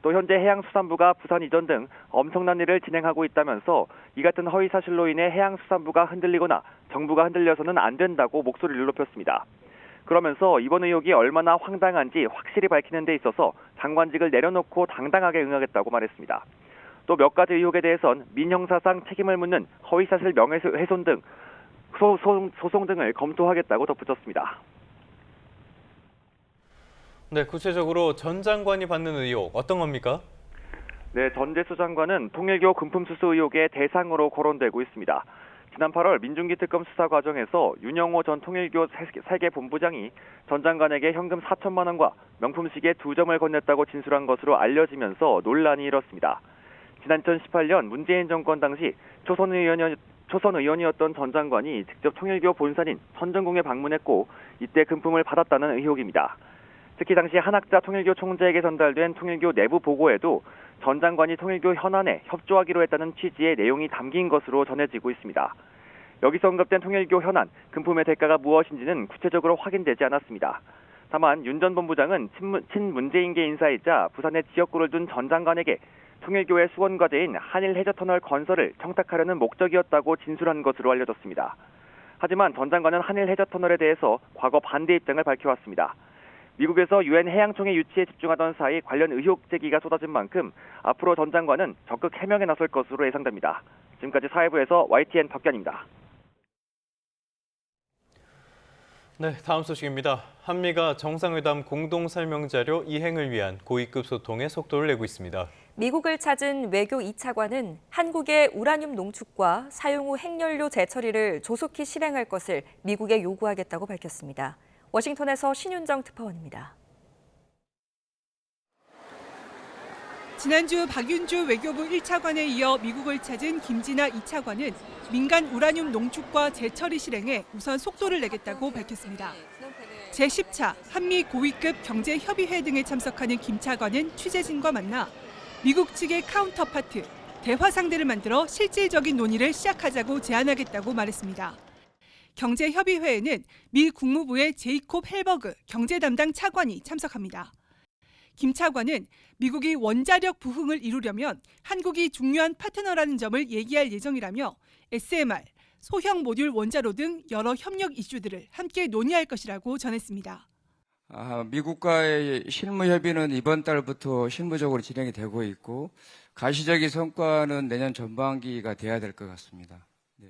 또 현재 해양수산부가 부산 이전 등 엄청난 일을 진행하고 있다면서 이 같은 허위 사실로 인해 해양수산부가 흔들리거나 정부가 흔들려서는 안 된다고 목소리를 높였습니다. 그러면서 이번 의혹이 얼마나 황당한지 확실히 밝히는 데 있어서 장관직을 내려놓고 당당하게 응하겠다고 말했습니다. 또 몇 가지 의혹에 대해선 민형사상 책임을 묻는 허위사실 명예훼손 등 소송 등을 검토하겠다고 덧붙였습니다. 네, 구체적으로 전 장관이 받는 의혹 어떤 겁니까? 네, 전재수 장관은 통일교 금품 수수 의혹의 대상으로 거론되고 있습니다. 지난 8월 민중기 특검 수사 과정에서 윤영호 전 통일교 세계 본부장이 전 장관에게 현금 4천만 원과 명품 시계 2점을 건넸다고 진술한 것으로 알려지면서 논란이 일었습니다. 지난 2018년 문재인 정권 당시 초선 의원이었던 전 장관이 직접 통일교 본산인 선전궁에 방문했고 이때 금품을 받았다는 의혹입니다. 특히 당시 한학자 통일교 총재에게 전달된 통일교 내부 보고에도 전 장관이 통일교 현안에 협조하기로 했다는 취지의 내용이 담긴 것으로 전해지고 있습니다. 여기서 언급된 통일교 현안, 금품의 대가가 무엇인지는 구체적으로 확인되지 않았습니다. 다만 윤 전 본부장은 친문재인계 인사이자 부산에 지역구를 둔 전 장관에게 통일교의 수건과제인 한일 해저터널 건설을 청탁하려는 목적이었다고 진술한 것으로 알려졌습니다. 하지만 전 장관은 한일 해저터널에 대해서 과거 반대 입장을 밝혀왔습니다. 미국에서 유엔 해양총회 유치에 집중하던 사이 관련 의혹 제기가 쏟아진 만큼 앞으로 전 장관은 적극 해명에 나설 것으로 예상됩니다. 지금까지 사회부에서 YTN 박견입니다. 네, 다음 소식입니다. 한미가 정상회담 공동설명자료 이행을 위한 고위급 소통에 속도를 내고 있습니다. 미국을 찾은 외교 2차관은 한국의 우라늄 농축과 사용 후 핵연료 재처리를 조속히 실행할 것을 미국에 요구하겠다고 밝혔습니다. 워싱턴에서 신윤정 특파원입니다. 지난주 박윤주 외교부 1차관에 이어 미국을 찾은 김진아 2차관은 민간 우라늄 농축과 재처리 실행에 우선 속도를 내겠다고 밝혔습니다. 제10차 한미 고위급 경제협의회 등에 참석하는 김 차관은 취재진과 만나 미국 측의 카운터파트, 대화 상대를 만들어 실질적인 논의를 시작하자고 제안하겠다고 말했습니다. 경제협의회에는 미 국무부의 제이콥 헬버그 경제 담당 차관이 참석합니다. 김 차관은 미국이 원자력 부흥을 이루려면 한국이 중요한 파트너라는 점을 얘기할 예정이라며 SMR, 소형 모듈 원자로 등 여러 협력 이슈들을 함께 논의할 것이라고 전했습니다. 미국과의 실무 협의는 이번 달부터 실무적으로 진행이 되고 있고 가시적인 성과는 내년 전반기가 돼야 될 것 같습니다. 네.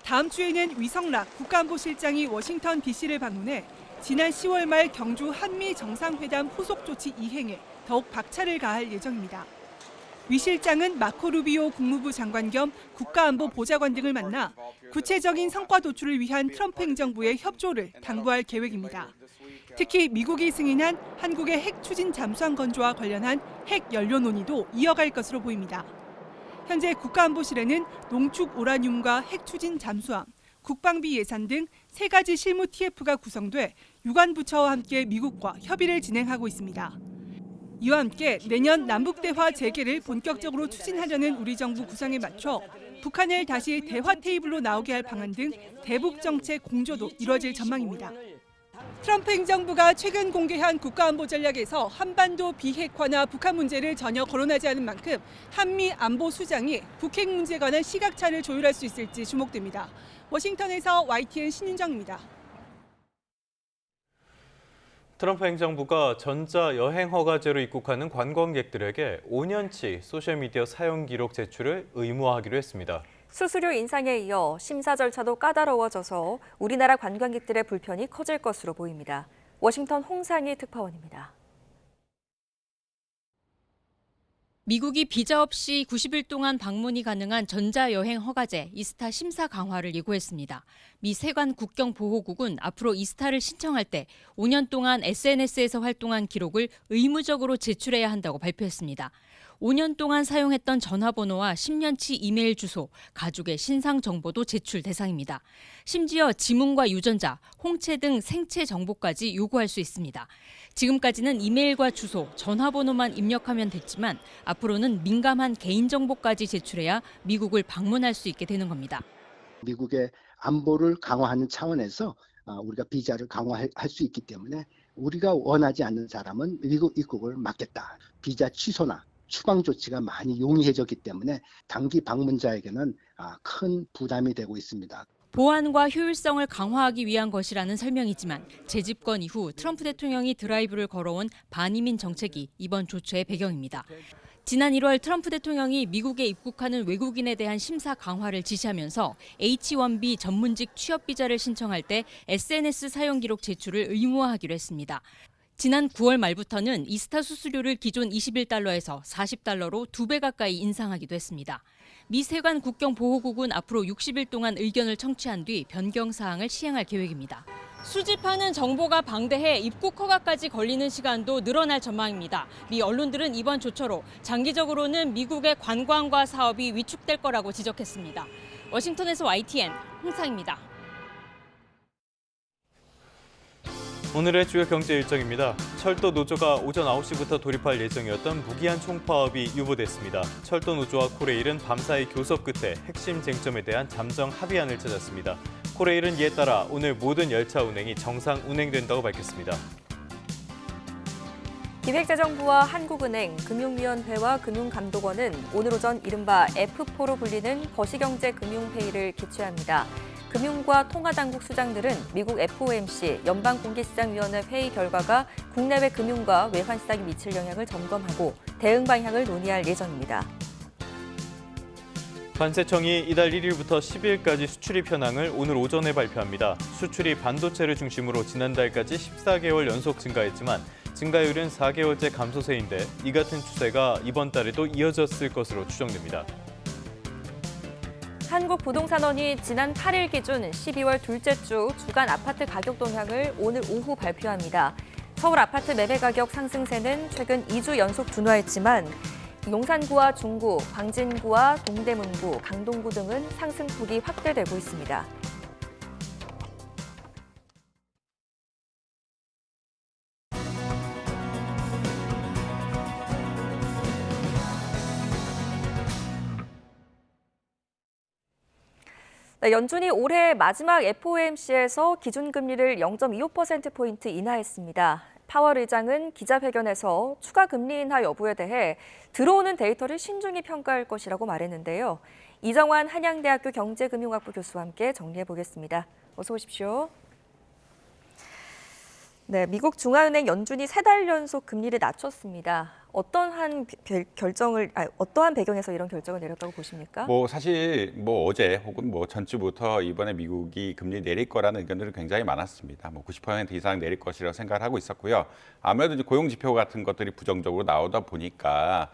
다음 주에는 위성락 국가안보실장이 워싱턴 DC를 방문해 지난 10월 말 경주 한미 정상회담 후속 조치 이행에 더욱 박차를 가할 예정입니다. 위 실장은 마코 루비오 국무부 장관 겸 국가안보 보좌관 등을 만나 구체적인 성과 도출을 위한 트럼프 행정부의 협조를 당부할 계획입니다. 특히 미국이 승인한 한국의 핵 추진 잠수함 건조와 관련한 핵 연료 논의도 이어갈 것으로 보입니다. 현재 국가안보실에는 농축 우라늄과 핵 추진 잠수함, 국방비 예산 등 3가지 실무 TF가 구성돼 유관 부처와 함께 미국과 협의를 진행하고 있습니다. 이와 함께 내년 남북대화 재개를 본격적으로 추진하려는 우리 정부 구상에 맞춰 북한을 다시 대화 테이블로 나오게 할 방안 등 대북 정책 공조도 이뤄질 전망입니다. 트럼프 행정부가 최근 공개한 국가안보 전략에서 한반도 비핵화나 북한 문제를 전혀 거론하지 않은 만큼 한미 안보 수장이 북핵 문제에 관한 시각차를 조율할 수 있을지 주목됩니다. 워싱턴에서 YTN 신윤정입니다. 트럼프 행정부가 전자 여행 허가제로 입국하는 관광객들에게 5년치 소셜미디어 사용 기록 제출을 의무화하기로 했습니다. 수수료 인상에 이어 심사 절차도 까다로워져서 우리나라 관광객들의 불편이 커질 것으로 보입니다. 워싱턴 홍상희 특파원입니다. 미국이 비자 없이 90일 동안 방문이 가능한 전자여행 허가제 이스타 심사 강화를 예고했습니다. 미 세관 국경보호국은 앞으로 이스타를 신청할 때 5년 동안 SNS에서 활동한 기록을 의무적으로 제출해야 한다고 발표했습니다. 5년 동안 사용했던 전화번호와 10년치 이메일 주소, 가족의 신상 정보도 제출 대상입니다. 심지어 지문과 유전자, 홍채 등 생체 정보까지 요구할 수 있습니다. 지금까지는 이메일과 주소, 전화번호만 입력하면 됐지만 앞으로는 민감한 개인정보까지 제출해야 미국을 방문할 수 있게 되는 겁니다. 미국의 안보를 강화하는 차원에서 우리가 비자를 강화할 수 있기 때문에 우리가 원하지 않는 사람은 미국 입국을 막겠다. 비자 취소나 추방 조치가 많이 용이해졌기 때문에 단기 방문자에게는 큰 부담이 되고 있습니다. 보안과 효율성을 강화하기 위한 것이라는 설명이지만 재집권 이후 트럼프 대통령이 드라이브를 걸어온 반이민 정책이 이번 조처의 배경입니다. 지난 1월 트럼프 대통령이 미국에 입국하는 외국인에 대한 심사 강화를 지시하면서 H-1B 전문직 취업 비자를 신청할 때 SNS 사용 기록 제출을 의무화하기로 했습니다. 지난 9월 말부터는 이스타 수수료를 기존 $21에서 $40로 2배 가까이 인상하기도 했습니다. 미 세관 국경 보호국은 앞으로 60일 동안 의견을 청취한 뒤 변경 사항을 시행할 계획입니다. 수집하는 정보가 방대해 입국 허가까지 걸리는 시간도 늘어날 전망입니다. 미 언론들은 이번 조처로 장기적으로는 미국의 관광과 사업이 위축될 거라고 지적했습니다. 워싱턴에서 YTN 홍상입니다. 오늘의 주요 경제 일정입니다. 철도 노조가 오전 9시부터 돌입할 예정이었던 무기한 총파업이 유보됐습니다. 철도 노조와 코레일은 밤사이 교섭 끝에 핵심 쟁점에 대한 잠정 합의안을 찾았습니다. 코레일은 이에 따라 오늘 모든 열차 운행이 정상 운행된다고 밝혔습니다. 기획재정부와 한국은행, 금융위원회와 금융감독원은 오늘 오전 이른바 F4로 불리는 거시경제금융회의를 개최합니다. 금융과 통화당국 수장들은 미국 FOMC 연방공개시장위원회 회의 결과가 국내외 금융과 외환시장에 미칠 영향을 점검하고 대응 방향을 논의할 예정입니다. 관세청이 이달 1일부터 10일까지 수출입 현황을 오늘 오전에 발표합니다. 수출이 반도체를 중심으로 지난달까지 14개월 연속 증가했지만 증가율은 4개월째 감소세인데 이 같은 추세가 이번 달에도 이어졌을 것으로 추정됩니다. 한국부동산원이 지난 8일 기준 12월 둘째 주 주간 아파트 가격 동향을 오늘 오후 발표합니다. 서울 아파트 매매 가격 상승세는 최근 2주 연속 둔화했지만 용산구와 중구, 광진구와 동대문구, 강동구 등은 상승폭이 확대되고 있습니다. 연준이 올해 마지막 FOMC에서 기준금리를 0.25%포인트 인하했습니다. 파월 의장은 기자회견에서 추가 금리 인하 여부에 대해 들어오는 데이터를 신중히 평가할 것이라고 말했는데요. 이정환 한양대학교 경제금융학부 교수와 함께 정리해 보겠습니다. 어서 오십시오. 네, 미국 중앙은행 연준이 3달 연속 금리를 낮췄습니다. 어떠한 배경에서 이런 결정을 내렸다고 보십니까? 사실 어제 혹은 전주부터 이번에 미국이 금리 내릴 거라는 의견들은 굉장히 많았습니다. 90% 이상 내릴 것이라고 생각을 하고 있었고요. 아무래도 이제 고용 지표 같은 것들이 부정적으로 나오다 보니까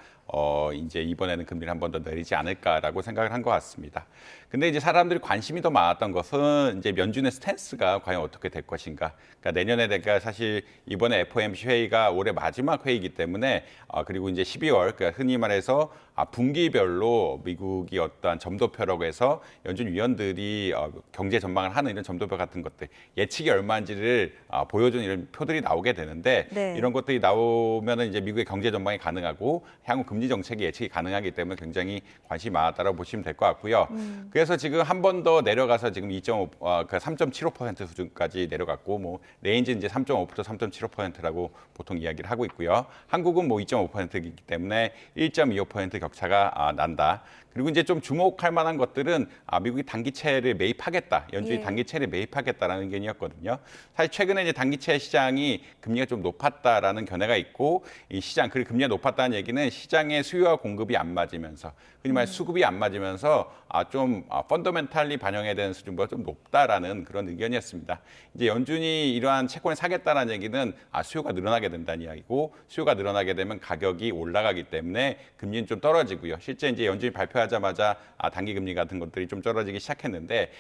이제 이번에는 금리를 한 번 더 내리지 않을까라고 생각을 한 것 같습니다. 근데 이제 사람들이 관심이 더 많았던 것은 이제 연준의 스탠스가 과연 어떻게 될 것인가. 그러니까 내년에 내가 사실 이번에 FOMC 회의가 올해 마지막 회의이기 때문에 그리고 이제 12월 그러니까 흔히 말해서 분기별로 미국이 어떠한 점도표라고 해서 연준 위원들이 경제 전망을 하는 이런 점도표 같은 것들 예측이 얼마인지를 보여주는 이런 표들이 나오게 되는데 네. 이런 것들이 나오면은 이제 미국의 경제 전망이 가능하고 향후 금리 정책이 예측이 가능하기 때문에 굉장히 관심이 많았다고 보시면 될 것 같고요. 그래서 지금 한 번 더 내려가서 지금 3.75% 수준까지 내려갔고 레인지는 이제 3.5% 3.75%라고 보통 이야기를 하고 있고요. 한국은 2.5%이기 때문에 1.25% 격차가 난다. 그리고 이제 좀 주목할 만한 것들은 미국이 단기채를 매입하겠다, 연준이 단기채를 매입하겠다라는 의견이었거든요. 사실 최근에 이제 단기채 시장이 금리가 좀 높았다라는 견해가 있고 이 시장 그리고 금리가 높았다는 얘기는 시장의 수요와 공급이 안 맞으면서 흔히 말 수급이 안 맞으면서 좀 펀더멘탈리 반영해야 되는 수준보다 좀 높다라는 그런 의견이었습니다. 이제 연준이 이러한 채권을 사겠다는 얘기는 수요가 늘어나게 된다는 이야기고 수요가 늘어나게 되면 가격이 올라가기 때문에 금리는 좀 떨어지고요. 실제 이제 연준이 발표하자마자 단기 금리 같은 것들이 좀 떨어지기 시작했는데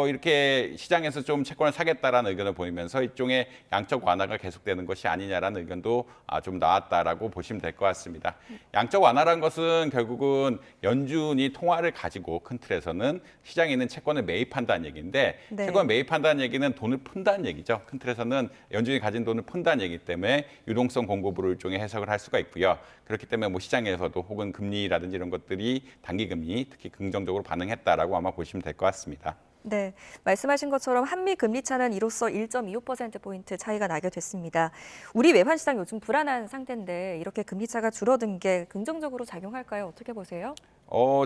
이렇게 시장에서 좀 채권을 사겠다라는 의견을 보이면서 일종의 양적 완화가 계속되는 것이 아니냐라는 의견도 좀 나왔다라고 보시면 될 것 같습니다. 양적 완화라는 것은 결국은 연준이 통화를 가지고 큰 틀에서는 시장에 있는 채권을 매입한다는 얘기인데 네. 채권 매입한다는 얘기는 돈을 푼다는 얘기죠. 큰 틀에서는 연준이 가진 돈을 푼다는 얘기이기 때문에 유동성 공급으로 일종의 해석을 할 수가 있고요. 그렇기 때문에 뭐 시장에서도 혹은 금리라든지 이런 것들이 단기 금리 특히 긍정적으로 반응했다라고 아마 보시면 될 것 같습니다. 네, 말씀하신 것처럼 한미 금리 차는 이로써 1.25%포인트 차이가 나게 됐습니다. 우리 외환 시장 요즘 불안한 상태인데 이렇게 금리 차가 줄어든 게 긍정적으로 작용할까요? 어떻게 보세요?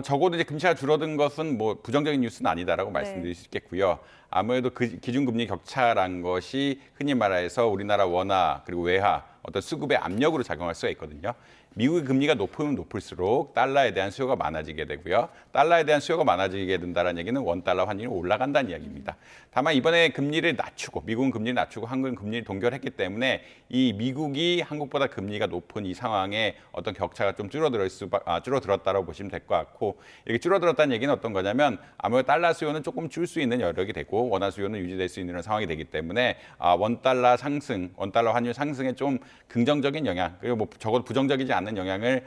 적어도 이제 금리가 줄어든 것은 뭐 부정적인 뉴스는 아니다라고 말씀드릴 수 있겠고요. 아무래도 그 기준금리 격차란 것이 흔히 말해서 우리나라 원화 그리고 외화 어떤 수급의 압력으로 작용할 수가 있거든요. 미국의 금리가 높으면 높을수록 달러에 대한 수요가 많아지게 되고요. 달러에 대한 수요가 많아지게 된다는 얘기는 원달러 환율이 올라간다는 이야기입니다. 다만 이번에 금리를 낮추고 미국은 금리를 낮추고 한국은 금리를 동결했기 때문에 이 미국이 한국보다 금리가 높은 이 상황에 어떤 격차가 좀 줄어들었다고 보시면 될 것 같고 이렇게 줄어들었다는 얘기는 어떤 거냐면 아무래도 달러 수요는 조금 줄 수 있는 여력이 되고 원화 수요는 유지될 수 있는 상황이 되기 때문에 원달러 상승, 원달러 환율 상승에 좀 긍정적인 영향 그리고 뭐 적어도 부정적이지 않는 영향을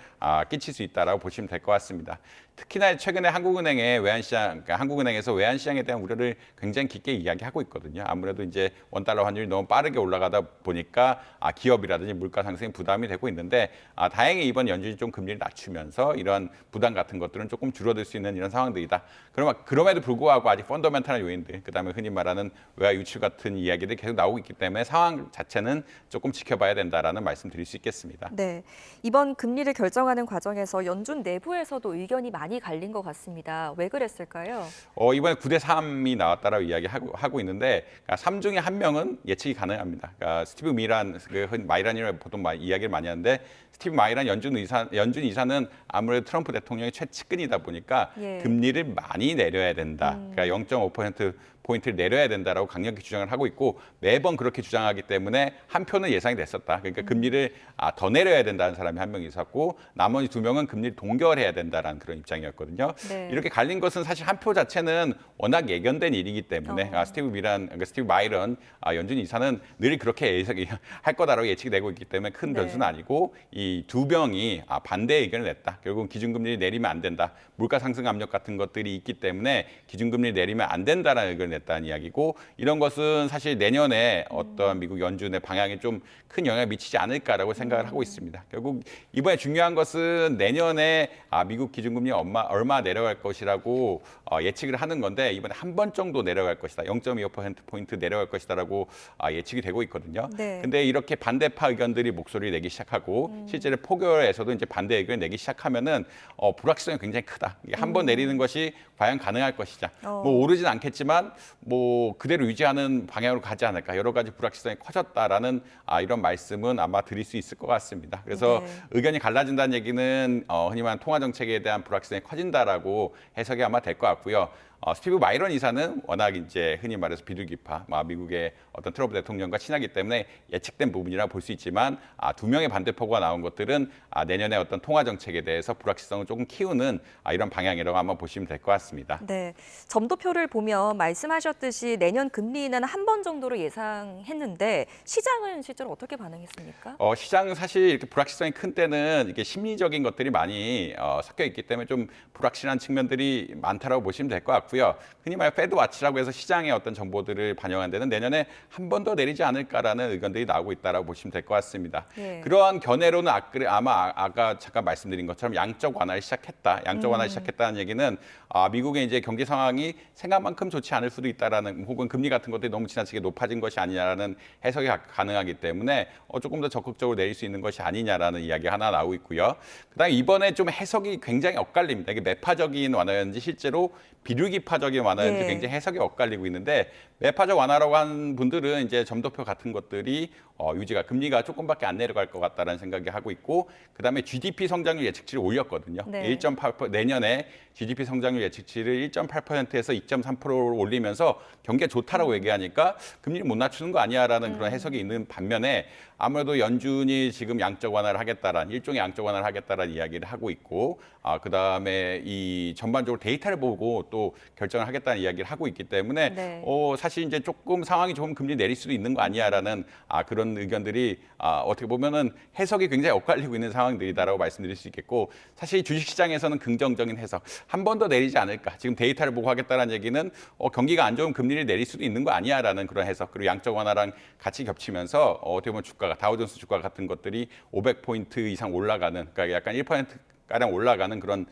끼칠 수 있다라고 보시면 될 것 같습니다. 특히나 최근에 한국은행의 외환시장, 그러니까 한국은행에서 외환시장에 대한 우려를 굉장히 깊게 이야기하고 있거든요. 아무래도 이제 원달러 환율이 너무 빠르게 올라가다 보니까 기업이라든지 물가 상승에 부담이 되고 있는데 다행히 이번 연준이 좀 금리를 낮추면서 이런 부담 같은 것들은 조금 줄어들 수 있는 이런 상황들이다. 그럼에도 불구하고 아직 펀더멘탈한 요인들, 그다음에 흔히 말하는 외화 유출 같은 이야기들이 계속 나오고 있기 때문에 상황 자체는 조금 지켜봐야 된다라는 말씀 드릴 수 있겠습니다. 네, 이번 금리를 결정하는 과정에서 연준 내부에서도 의견이 많이 갈린 것 같습니다. 왜 그랬을까요? 이번에 9대3이 나왔다라고 이야기하고 있는데 3 중에 1명은 예측이 가능합니다. 그러니까 스티브 마이란이라고 보통 이야기를 많이 하는데 스티브 마이란 연준 이사는 아무래도 트럼프 대통령의 최측근이다 보니까 금리를 많이 내려야 된다. 그러니까 0.5%포인트를 내려야 된다라고 강력히 주장을 하고 있고 매번 그렇게 주장하기 때문에 한 표는 예상이 됐었다. 그러니까 금리를 더 내려야 된다는 사람이 한 명 있었고 나머지 2명은 금리를 동결해야 된다라는 그런 입장이었거든요. 네. 이렇게 갈린 것은 사실 한 표 자체는 워낙 예견된 일이기 때문에 스티브 마이런 연준 이사는 늘 그렇게 예상할 거다라고 예측이 되고 있기 때문에 큰 변수는 아니고 이 두 명이 반대 의견을 냈다. 결국은 기준금리를 내리면 안 된다. 물가 상승 압력 같은 것들이 있기 때문에 기준금리를 내리면 안 된다라는 의견을 냈다는 이야기고 이런 것은 사실 내년에 어떤 미국 연준의 방향에 좀 큰 영향을 미치지 않을까라고 생각을 하고 있습니다. 결국 이번에 중요한 것은 내년에 미국 기준금리 얼마 내려갈 것이라고 예측을 하는 건데 이번에 한 번 정도 내려갈 것이다. 0.25%포인트 내려갈 것이다라고 예측이 되고 있거든요. 네. 근데 이렇게 반대파 의견들이 목소리를 내기 시작하고 실제로 포결에서도 이제 반대 의견을 내기 시작하면은 불확실성이 굉장히 크다. 한 번 내리는 것이 과연 가능할 것이냐. 뭐 오르진 않겠지만 뭐 그대로 유지하는 방향으로 가지 않을까. 여러 가지 불확실성이 커졌다라는 이런 말씀은 아마 드릴 수 있을 것 같습니다. 그래서 의견이 갈라진다는 얘기는 흔히 말하는 통화 정책에 대한 불확실성이 커진다라고 해석이 아마 될 것 같고요. 스티브 마이런 이사는 워낙 이제 흔히 말해서 비둘기파, 미국의 어떤 트럼프 대통령과 친하기 때문에 예측된 부분이라 볼 수 있지만 2명의 반대표가 나온 것들은 내년에 어떤 통화 정책에 대해서 불확실성을 조금 키우는 이런 방향이라고 한번 보시면 될 것 같습니다. 네, 점도표를 보면 말씀하셨듯이 내년 금리는 한 번 정도로 예상했는데 시장은 실제로 어떻게 반응했습니까? 시장은 사실 이렇게 불확실성이 큰 때는 이게 심리적인 것들이 많이 섞여 있기 때문에 좀 불확실한 측면들이 많다라고 보시면 될 것 같고요. 흔히 말해 페드 와치라고 해서 시장의 어떤 정보들을 반영한 데는 내년에 한 번 더 내리지 않을까라는 의견들이 나오고 있다라고 보시면 될 것 같습니다. 그러한 견해로는 아마 아까 잠깐 말씀드린 것처럼 양적 완화를 시작했다. 양적 완화를 시작했다는 얘기는 미국의 이제 경제 상황이 생각만큼 좋지 않을 수도 있다라는 혹은 금리 같은 것들이 너무 지나치게 높아진 것이 아니냐라는 해석이 가능하기 때문에 조금 더 적극적으로 내릴 수 있는 것이 아니냐라는 이야기가 하나 나오고 있고요. 그다음에 이번에 좀 해석이 굉장히 엇갈립니다. 이게 매파적인 완화였는지 실제로 비둘기파적인 완화였는지 굉장히 해석이 엇갈리고 있는데 매파적 완화라고 한 분들은 이제 점도표 같은 것들이 유지가 금리가 조금밖에 안 내려갈 것 같다라는 생각이 하고 있고, 그다음에 GDP 성장률 예측치를 올렸거든요. 네. 1.8% 내년에 GDP 성장률 예측치를 1.8%에서 2.3%로 올리면서 경기가 좋다라고 얘기하니까 금리를 못 낮추는 거 아니야라는 그런 해석이 있는 반면에, 아무래도 연준이 지금 양적 완화를 하겠다라는 일종의 양적 완화를 하겠다라는 이야기를 하고 있고, 그다음에 이 전반적으로 데이터를 보고 또 결정을 하겠다는 이야기를 하고 있기 때문에 네. 사실 이제 조금 상황이 좋으면 금리 내릴 수도 있는 거 아니야라는 그런 의견들이 어떻게 보면은 해석이 굉장히 엇갈리고 있는 상황들이다라고 말씀드릴 수 있겠고, 사실 주식시장에서는 긍정적인 해석, 한 번 더 내리지 않을까, 지금 데이터를 보고 하겠다는 얘기는 경기가 안 좋으면 금리를 내릴 수도 있는 거 아니야라는 그런 해석, 그리고 양적 완화랑 같이 겹치면서 어떻게 보면 주가가 다우존스 주가 같은 것들이 500포인트 이상 올라가는, 그러니까 약간 1% 가량 올라가는 그런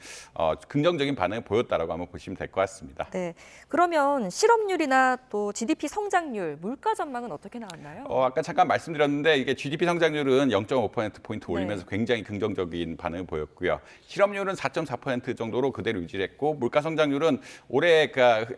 긍정적인 반응을 보였다라고 한번 보시면 될 것 같습니다. 네. 그러면 실업률이나 또 GDP 성장률, 물가 전망은 어떻게 나왔나요? 아까 잠깐 말씀드렸는데 이게 GDP 성장률은 0.5%포인트 올리면서 굉장히 긍정적인 반응을 보였고요. 실업률은 4.4% 정도로 그대로 유지했고, 물가 성장률은 올해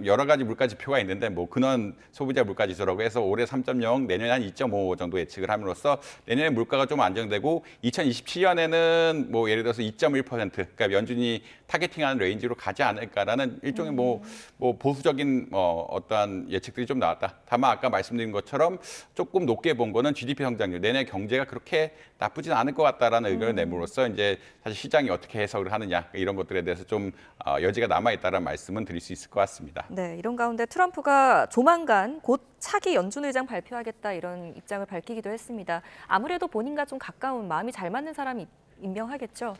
여러 가지 물가 지표가 있는데 뭐 근원 소비자 물가 지수라고 해서 올해 3.0, 내년에 한 2.5 정도 예측을 함으로써 내년에 물가가 좀 안정되고, 2027년에는 뭐 예를 들어서 2.1%, 그러니까 연준이 타겟팅하는 레인지로 가지 않을까라는 일종의 뭐 보수적인 어떠한 예측들이 좀 나왔다. 다만 아까 말씀드린 것처럼 조금 높게 본 거는 GDP 성장률, 내내 경제가 그렇게 나쁘진 않을 것 같다라는 의견을 내므로써 이제 사실 시장이 어떻게 해석을 하느냐, 이런 것들에 대해서 좀 여지가 남아 있다라는 말씀은 드릴 수 있을 것 같습니다. 네, 이런 가운데 트럼프가 조만간 곧 차기 연준 의장 발표하겠다 이런 입장을 밝히기도 했습니다. 아무래도 본인과 좀 가까운, 마음이 잘 맞는 사람이 임명하겠죠.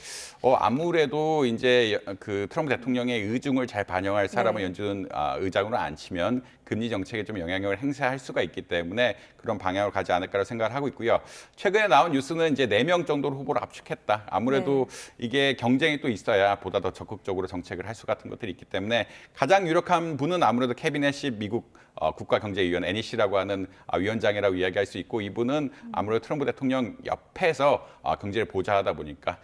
아무래도 이제 그 트럼프 대통령의 의중을 잘 반영할 사람을 네. 연준 의장으로 앉히면 금리 정책에 좀 영향력을 행사할 수가 있기 때문에 그런 방향으로 가지 않을까라고 생각을 하고 있고요. 최근에 나온 뉴스는 이제 4명 정도로 후보를 압축했다. 아무래도 이게 경쟁이 또 있어야 보다 더 적극적으로 정책을 할 수 같은 것들이 있기 때문에 가장 유력한 분은 아무래도 케빈 해시 미국 국가경제위원 NEC라고 하는 위원장이라고 이야기할 수 있고, 이분은 아무래도 트럼프 대통령 옆에서 경제를 보좌하다 보니까,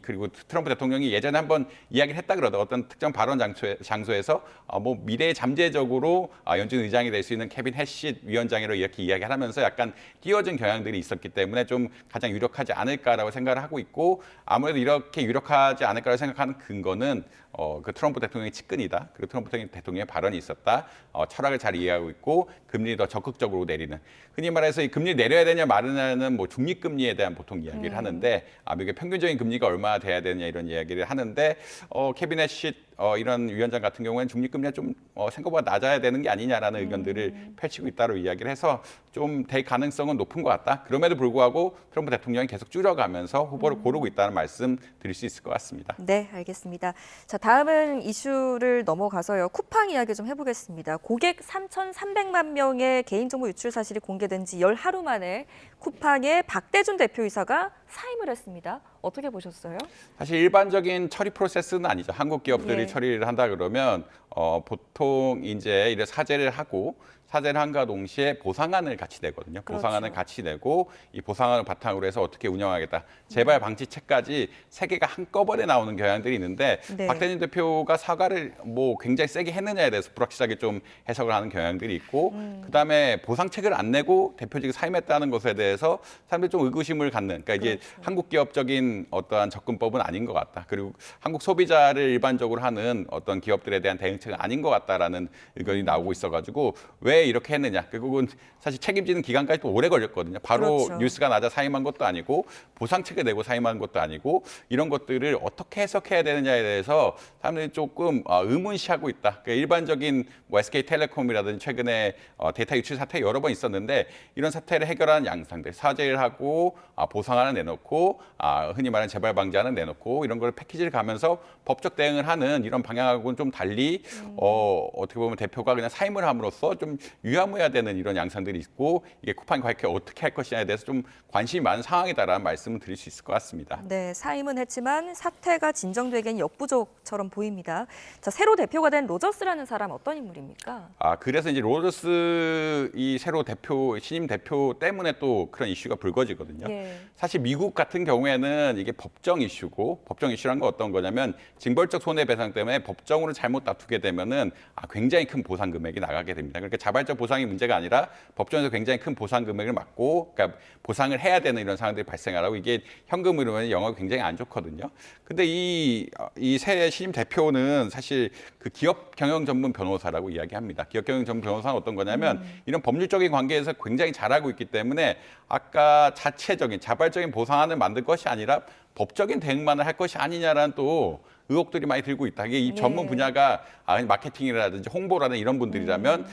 그리고 트럼프 대통령이 예전에 한번 이야기를 했다 그러다 어떤 특정 발언 장소에서 뭐 미래에 잠재적으로 연준 의장이 될 수 있는 케빈 해시 위원장이라고 이렇게 이야기를 하면서 약간 띄워진 경향들이 있었기 때문에 좀 가장 유력하지 않을까라고 생각을 하고 있고, 아무래도 이렇게 유력하지 않을까라고 생각하는 근거는 그 트럼프 대통령의 측근이다. 그리고 트럼프 대통령의 발언이 있었다. 철학을 잘 이해하고 있고 금리 더 적극적으로 내리는. 흔히 말해서 이 금리 내려야 되냐 말하냐는 뭐 중립금리에 대한 보통 이야기를 하는데, 미국의 평균적인 금리가 얼마나 돼야 되느냐 이런 이야기를 하는데, 케빈 해시 이런 위원장 같은 경우에는 중립금리가 좀 생각보다 낮아야 되는 게 아니냐라는 의견들을 펼치고 있다고 이야기를 해서 좀 될 가능성은 높은 것 같다. 그럼에도 불구하고 트럼프 대통령이 계속 줄여가면서 후보를 고르고 있다는 말씀 드릴 수 있을 것 같습니다. 네, 알겠습니다. 자, 다음은 이슈를 넘어가서요. 쿠팡 이야기 좀 해보겠습니다. 고객 3,300만 명의 개인정보 유출 사실이 공개된 지 10하루 만에 쿠팡의 박대준 대표이사가 사임을 했습니다. 어떻게 보셨어요? 사실 일반적인 처리 프로세스는 아니죠. 한국 기업들이 처리를 한다 그러면 보통 이제 이래 사죄를 한과 동시에 보상안을 같이 내거든요. 그렇죠. 보상안을 같이 내고 이 보상안을 바탕으로 해서 어떻게 운영하겠다. 재발 방지책까지 3개가 한꺼번에 나오는 경향들이 있는데, 박대준 대표가 사과를 뭐 굉장히 세게 했느냐에 대해서 불확실하게 좀 해석을 하는 경향들이 있고, 그다음에 보상책을 안 내고 대표직을 사임했다는 것에 대해서 사람들이 좀 의구심을 갖는, 그러니까 이게 한국 기업적인 어떠한 접근법은 아닌 것 같다. 그리고 한국 소비자를 일반적으로 하는 어떤 기업들에 대한 대응책은 아닌 것 같다라는 의견이 나오고 있어가지고 왜 이렇게 했느냐. 결국은 사실 책임지는 기간까지 또 오래 걸렸거든요. 바로 뉴스가 나자 사임한 것도 아니고 보상책을 내고 사임한 것도 아니고, 이런 것들을 어떻게 해석해야 되느냐에 대해서 사람들이 조금 의문시하고 있다. 그러니까 일반적인 뭐 SK텔레콤이라든지 최근에 데이터 유출 사태 여러 번 있었는데, 이런 사태를 해결하는 양상들, 사죄를 하고 보상안을 내놓고 흔히 말하는 재발 방지안을 내놓고 이런 걸 패키지를 가면서 법적 대응을 하는 이런 방향하고는 좀 달리 어떻게 보면 대표가 그냥 사임을 함으로써 좀 유야무야되는 이런 양상들이 있고, 이게 쿠팡이 과연 어떻게 할 것이냐에 대해서 좀 관심이 많은 상황이다라는 말씀을 드릴 수 있을 것 같습니다. 네, 사임은 했지만 사태가 진정되기엔 역부족처럼 보입니다. 자, 새로 대표가 된 로저스라는 사람 어떤 인물입니까? 그래서 이제 로저스 이 새로 신임 대표 때문에 또 그런 이슈가 불거지거든요. 사실 미국 같은 경우에는 이게 법정 이슈고, 법정 이슈란 건 어떤 거냐면 징벌적 손해배상 때문에 법정으로 잘못 다투게 되면은 굉장히 큰 보상 금액이 나가게 됩니다. 그러니까 자발적 보상이 문제가 아니라 법정에서 굉장히 큰 보상 금액을 맞고, 그러니까 보상을 해야 되는 이런 상황들이 발생하라고 이게 현금으로 영업이 굉장히 안 좋거든요. 근데 이 새 신임 대표는 사실 그 기업 경영 전문 변호사라고 이야기합니다. 기업 경영 전문 변호사는 어떤 거냐면 이런 법률적인 관계에서 굉장히 잘하고 있기 때문에 아까 자체적인 자발적인 보상안을 만들 것이 아니라 법적인 대응만을 할 것이 아니냐라는 또 의혹들이 많이 들고 있다. 이게 이 전문 분야가 마케팅이라든지 홍보라는 이런 분들이라면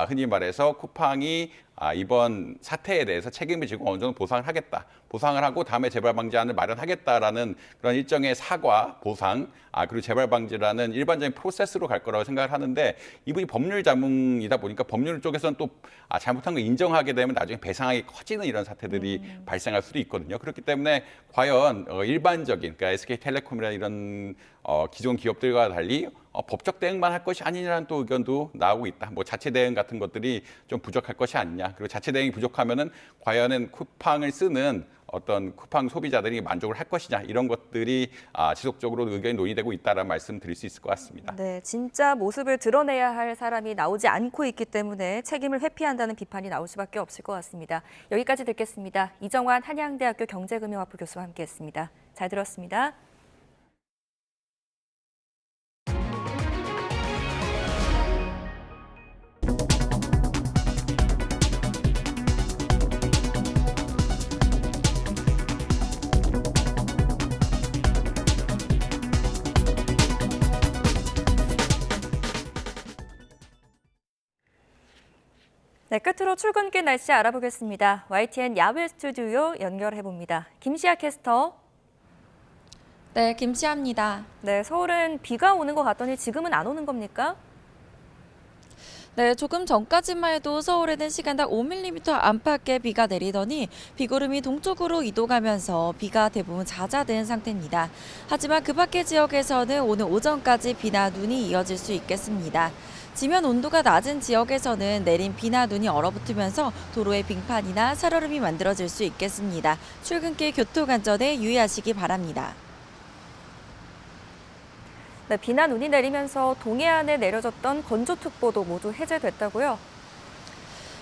흔히 말해서 쿠팡이 이번 사태에 대해서 책임을 지고 어느 정도 보상을 하겠다. 보상을 하고 다음에 재발 방지안을 마련하겠다라는 그런 일정의 사과, 보상, 그리고 재발 방지라는 일반적인 프로세스로 갈 거라고 생각을 하는데 이분이 법률 자문이다 보니까 법률 쪽에서는 또 잘못한 걸 인정하게 되면 나중에 배상하기 커지는 이런 사태들이 발생할 수도 있거든요. 그렇기 때문에 과연 일반적인 그러니까 SK텔레콤이나 이런 기존 기업들과 달리 법적 대응만 할 것이 아니냐는 또 의견도 나오고 있다. 뭐 자체 대응 같은 것들이 좀 부족할 것이 아니냐. 그리고 자체 대응이 부족하면은 과연은 쿠팡을 쓰는 어떤 쿠팡 소비자들이 만족을 할 것이냐 이런 것들이 지속적으로 의견이 논의되고 있다라는 말씀 드릴 수 있을 것 같습니다. 네, 진짜 모습을 드러내야 할 사람이 나오지 않고 있기 때문에 책임을 회피한다는 비판이 나올 수밖에 없을 것 같습니다. 여기까지 듣겠습니다. 이정환 한양대학교 경제금융학부 교수와 함께했습니다. 잘 들었습니다. 네, 끝으로 출근길 날씨 알아보겠습니다. YTN 야외 스튜디오 연결해봅니다. 김시아 캐스터. 네, 김시아입니다. 네, 서울은 비가 오는 것 같더니 지금은 안 오는 겁니까? 네, 조금 전까지만 해도 서울에는 시간당 5mm 안팎의 비가 내리더니 비구름이 동쪽으로 이동하면서 비가 대부분 잦아든 상태입니다. 하지만 그 밖의 지역에서는 오늘 오전까지 비나 눈이 이어질 수 있겠습니다. 지면 온도가 낮은 지역에서는 내린 비나 눈이 얼어붙으면서 도로에 빙판이나 살얼음이 만들어질 수 있겠습니다. 출근길 교통 안전에 유의하시기 바랍니다. 네, 비나 눈이 내리면서 동해안에 내려졌던 건조특보도 모두 해제됐다고요?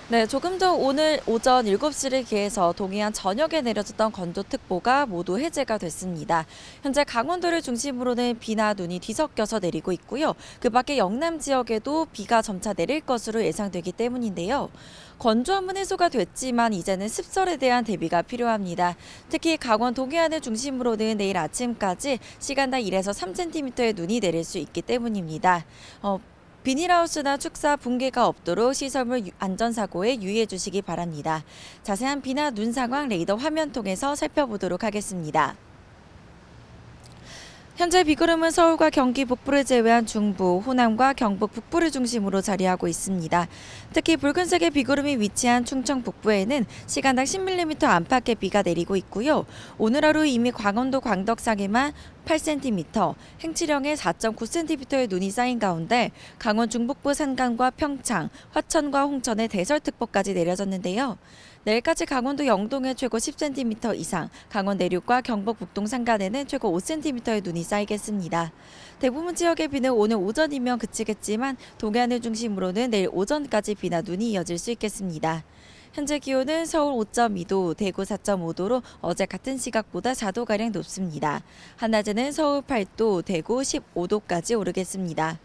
네, 조금 전 오늘 오전 7시를 기해서 동해안 전역에 내려졌던 건조특보가 모두 해제가 됐습니다. 현재 강원도를 중심으로는 비나 눈이 뒤섞여서 내리고 있고요. 그 밖에 영남 지역에도 비가 점차 내릴 것으로 예상되기 때문인데요. 건조함은 해소가 됐지만 이제는 습설에 대한 대비가 필요합니다. 특히 강원 동해안을 중심으로는 내일 아침까지 시간당 1에서 3cm의 눈이 내릴 수 있기 때문입니다. 비닐하우스나 축사, 붕괴가 없도록 시설물 안전사고에 유의해 주시기 바랍니다. 자세한 비나 눈 상황 레이더 화면 통해서 살펴보도록 하겠습니다. 현재 비구름은 서울과 경기 북부를 제외한 중부, 호남과 경북 북부를 중심으로 자리하고 있습니다. 특히 붉은색의 비구름이 위치한 충청 북부에는 시간당 10mm 안팎의 비가 내리고 있고요. 오늘 하루 이미 강원도 광덕상에만 8cm, 행치령에 4.9cm의 눈이 쌓인 가운데 강원 중북부 산간과 평창, 화천과 홍천에 대설특보까지 내려졌는데요. 내일까지 강원도 영동에 최고 10cm 이상, 강원 내륙과 경북 북동 산간에는 최고 5cm의 눈이 쌓이겠습니다. 대부분 지역의 비는 오늘 오전이면 그치겠지만 동해안을 중심으로는 내일 오전까지 비나 눈이 이어질 수 있겠습니다. 현재 기온은 서울 5.2도, 대구 4.5도로 어제 같은 시각보다 4도가량 높습니다. 한낮에는 서울 8도, 대구 15도까지 오르겠습니다.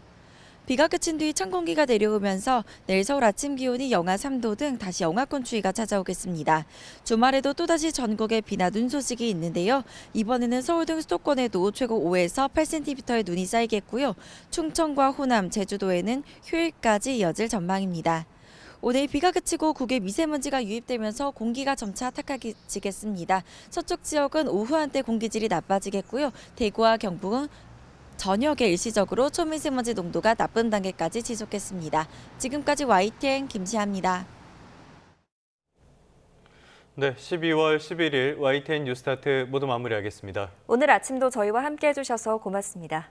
비가 그친 뒤 찬 공기가 내려오면서 내일 서울 아침 기온이 영하 3도 등 다시 영하권 추위가 찾아오겠습니다. 주말에도 또다시 전국에 비나 눈 소식이 있는데요. 이번에는 서울 등 수도권에도 최고 5에서 8cm의 눈이 쌓이겠고요. 충청과 호남, 제주도에는 휴일까지 이어질 전망입니다. 오늘 비가 그치고 국외 미세먼지가 유입되면서 공기가 점차 탁해지겠습니다. 서쪽 지역은 오후 한때 공기질이 나빠지겠고요. 대구와 경북은 저녁에 일시적으로 초미세먼지 농도가 나쁜 단계까지 지속했습니다. 지금까지 YTN 김시아입니다. 네, 12월 11일 YTN 뉴스타트 모두 마무리하겠습니다. 오늘 아침도 저희와 함께해 주셔서 고맙습니다.